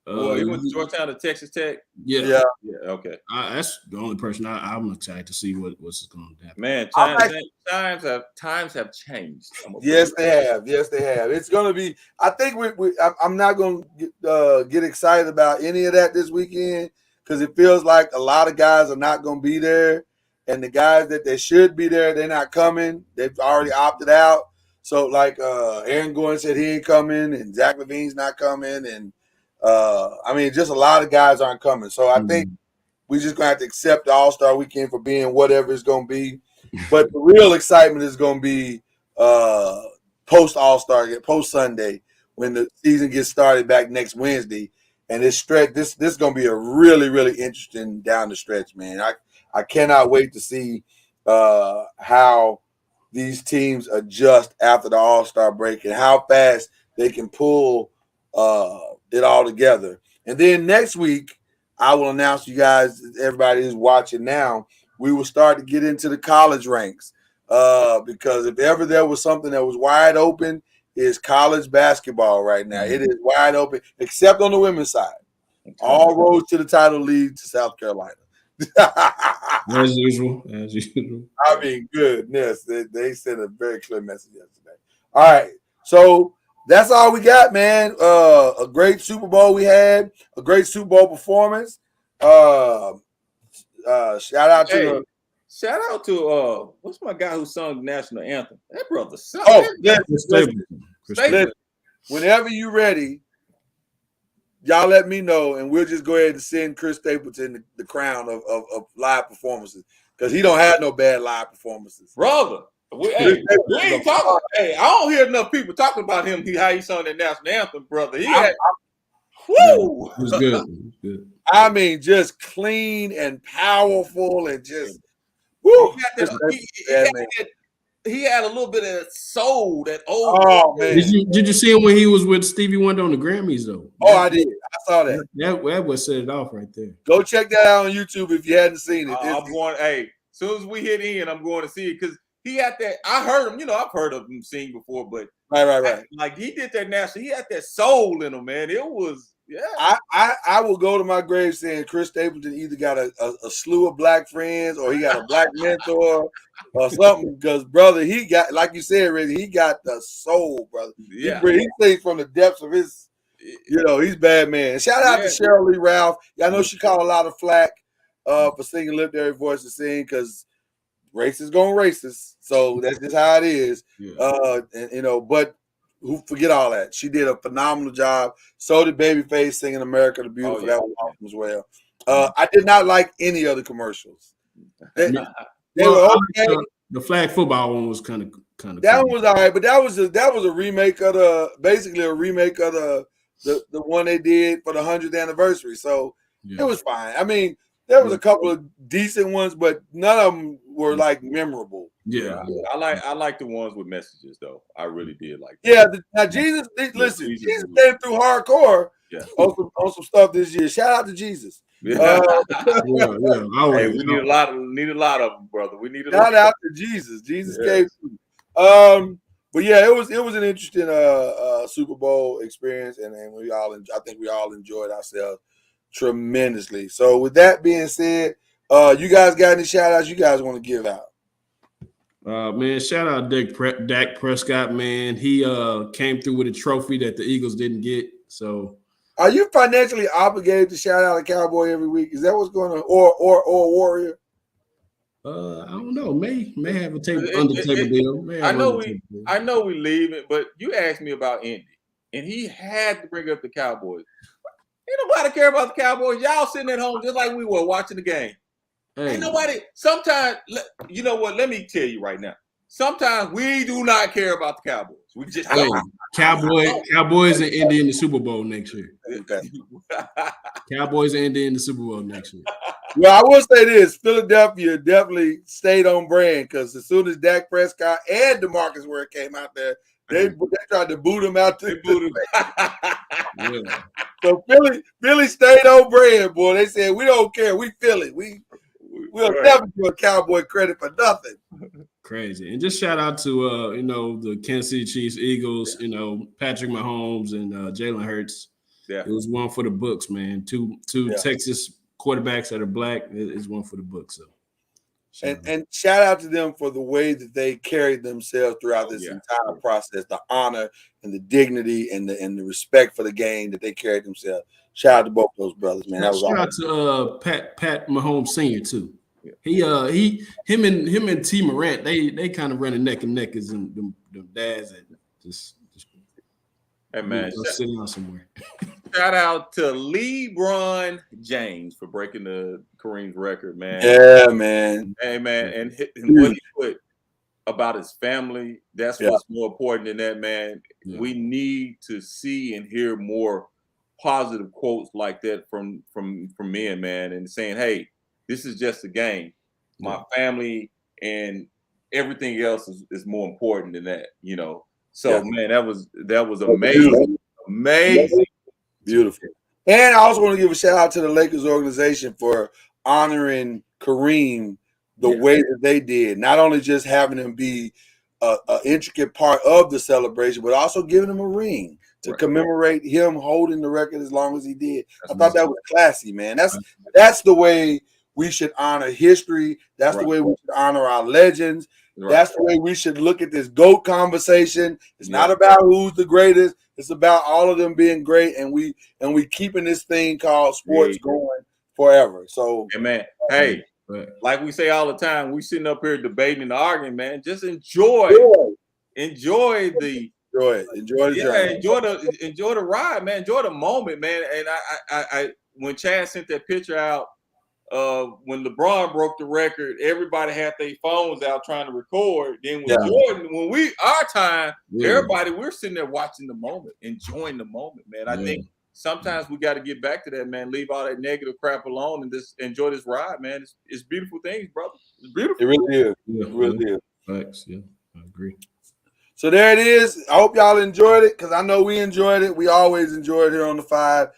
[SPEAKER 3] Well, he went to Georgetown to Texas Tech.
[SPEAKER 5] Yeah.
[SPEAKER 3] Okay.
[SPEAKER 5] That's the only person I'm excited to see what's going to happen.
[SPEAKER 3] Man, times have changed.
[SPEAKER 1] Yes, they have. It's going to be. I think I'm not going to get excited about any of that this weekend because it feels like a lot of guys are not going to be there, and the guys that they should be there, they're not coming. They've already opted out. So, like Aaron Gordon said, he ain't coming, and Zach LaVine's not coming, and just a lot of guys aren't coming. So I think we're just going to have to accept the All-Star Weekend for being whatever it's going to be. But the real excitement is going to be post All-Star, post Sunday, when the season gets started back next Wednesday. And this stretch, this is gonna be a really, really interesting down the stretch, man. I cannot wait to see how these teams adjust after the All-Star break and how fast they can pull it all together. And then next week, I will announce to you guys, everybody who's watching now, we will start to get into the college ranks. Because if ever there was something that was wide open, is college basketball right now. It is wide open, except on the women's side. All roads to the title lead to South Carolina.
[SPEAKER 5] As usual.
[SPEAKER 1] I mean, goodness. They sent a very clear message yesterday. All right. So that's all we got, man. A great Super Bowl we had, a great Super Bowl performance. Shout out to
[SPEAKER 3] what's my guy who sung the national anthem? That brother sung.
[SPEAKER 1] Listen, whenever you're ready, y'all let me know, and we'll just go ahead and send Chris Stapleton the crown of live performances, because he don't have no bad live performances.
[SPEAKER 3] Brother, we ain't talking. Hey, I don't hear enough people talking about him. How he sung that national anthem, brother. Woo!
[SPEAKER 5] It was good.
[SPEAKER 1] I mean, just clean and powerful, and just woo.
[SPEAKER 3] He had a little bit of soul, that old.
[SPEAKER 1] Oh man!
[SPEAKER 5] Did you see him when he was with Stevie Wonder on the Grammys though?
[SPEAKER 1] Oh, I did. I saw that.
[SPEAKER 5] That was set it off right there.
[SPEAKER 1] Go check that out on YouTube if you hadn't seen it.
[SPEAKER 3] I'm going. Hey, as soon as we hit in, I'm going to see it, because he had that. I heard him. You know, I've heard of him sing before, but
[SPEAKER 1] right.
[SPEAKER 3] Like he did that national. He had that soul in him, man. It was. Yeah.
[SPEAKER 1] I will go to my grave saying Chris Stapleton either got a slew of black friends, or he got a black mentor or something, because brother, he got, like you said, Reggie, he got the soul, brother.
[SPEAKER 3] Yeah.
[SPEAKER 1] He sings from the depths of his, he's bad, man. Shout out to Cheryl Lee Ralph. I know she caught a lot of flack for singing Lip Dairy Voice to Sing, because racist going racist. So that's just how it is. Yeah. But who forget all that? She did a phenomenal job. So did Babyface singing "America the Beautiful." That was awesome as well. I did not like any of the commercials. They were okay.
[SPEAKER 5] The flag football one was kind of.
[SPEAKER 1] That one was all right, but that was a remake of basically a remake of the one they did for the 100th anniversary. So it was fine. I mean, there was a couple of decent ones, but none of them were like memorable.
[SPEAKER 5] Yeah.
[SPEAKER 3] I like the ones with messages though. I really did like that.
[SPEAKER 1] Yeah, now Jesus came through hardcore on some stuff this year. Shout out to Jesus.
[SPEAKER 3] Hey, we need a lot of them, brother. We need
[SPEAKER 1] shout out to Jesus. Jesus came through. But yeah, it was an interesting Super Bowl experience, and I think we all enjoyed ourselves tremendously. So with that being said, you guys got any shout outs you guys want to give out?
[SPEAKER 5] Man, shout out Dak Prescott, man. He came through with a trophy that the Eagles didn't get. So
[SPEAKER 1] are you financially obligated to shout out a Cowboy every week? Is that what's going on? Or a Warrior?
[SPEAKER 5] I don't know. May have a under table deal.
[SPEAKER 3] I know we leave it, but you asked me about Indy, and he had to bring up the Cowboys. Ain't nobody care about the Cowboys. Y'all sitting at home just like we were watching the game. Hey. Ain't nobody. Sometimes, you know what? Let me tell you right now. Sometimes we do not care about the Cowboys. We just
[SPEAKER 5] Cowboys and Indy in the Super Bowl next year. Cowboys and Indy in the Super Bowl next year.
[SPEAKER 1] Well, I will say this: Philadelphia definitely stayed on brand, because as soon as Dak Prescott and DeMarcus Ware came out there, they tried to boot him out.
[SPEAKER 5] Yeah.
[SPEAKER 1] So Philly stayed on brand, boy. They said, we don't care. We Philly. We'll never give a Cowboy credit for nothing.
[SPEAKER 5] Crazy. And just shout out to the Kansas City Chiefs, Eagles, Patrick Mahomes and Jalen Hurts. Yeah. It was one for the books, man. Two Texas quarterbacks that are black is one for the books. So
[SPEAKER 1] and shout out to them for the way that they carried themselves throughout this entire process, the honor and the dignity and the respect for the game that they carried themselves. Shout out to both those brothers, man. That was
[SPEAKER 5] shout out to Pat Mahomes Sr. too. Yeah. Him and T Morant, they kind of running neck and neck as them dads that just
[SPEAKER 3] hey man,
[SPEAKER 5] sit down somewhere.
[SPEAKER 3] Shout out to LeBron James for breaking the Kareem's record, man.
[SPEAKER 1] Yeah, man.
[SPEAKER 3] Hey man, and what he put about his family. That's
[SPEAKER 1] Yeah.
[SPEAKER 3] what's more important than that, man.
[SPEAKER 5] Yeah.
[SPEAKER 3] We need to see and hear more positive quotes like that from men, man, and saying, "Hey, this is just a game. My family and everything else is more important than that." You know. So, man, that was amazing, amazing,
[SPEAKER 1] beautiful. And I also want to give a shout out to the Lakers organization for honoring Kareem the way that they did. Not only just having him be an intricate part of the celebration, but also giving him a ring to commemorate him holding the record as long as he did. I thought that was classy, man. That's the way we should honor history. That's the way we should honor our legends. That's the way we should look at this GOAT conversation. It's not about who's the greatest. It's about all of them being great, and we keeping this thing called sports going forever. So,
[SPEAKER 3] man, hey, like we say all the time, we sitting up here debating and arguing, man. Just enjoy the journey. Enjoy the ride, man. Enjoy the moment, man. And I when Chad sent that picture out, when LeBron broke the record, everybody had their phones out trying to record. Then with Jordan, when our time, everybody, we're sitting there watching the moment, enjoying the moment, man. I think sometimes we got to get back to that, man. Leave all that negative crap alone and just enjoy this ride, man. It's beautiful things, brother. It's beautiful.
[SPEAKER 1] It really is.
[SPEAKER 5] Yeah,
[SPEAKER 1] it really is.
[SPEAKER 5] Thanks. Yeah, I agree.
[SPEAKER 1] So there it is. I hope y'all enjoyed it because I know we enjoyed it. We always enjoy it here on the 5.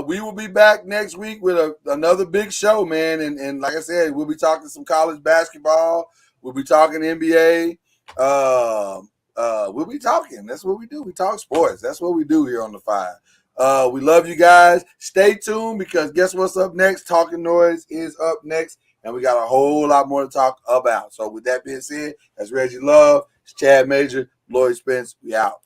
[SPEAKER 1] We will be back next week with another big show, man. And like I said, we'll be talking some college basketball. We'll be talking NBA. We'll be talking. That's what we do. We talk sports. That's what we do here on the 5. We love you guys. Stay tuned because guess what's up next? Talking Noise is up next. And we got a whole lot more to talk about. So with that being said, that's Reggie Love. It's Chad Major. Lloyd Spence. We out.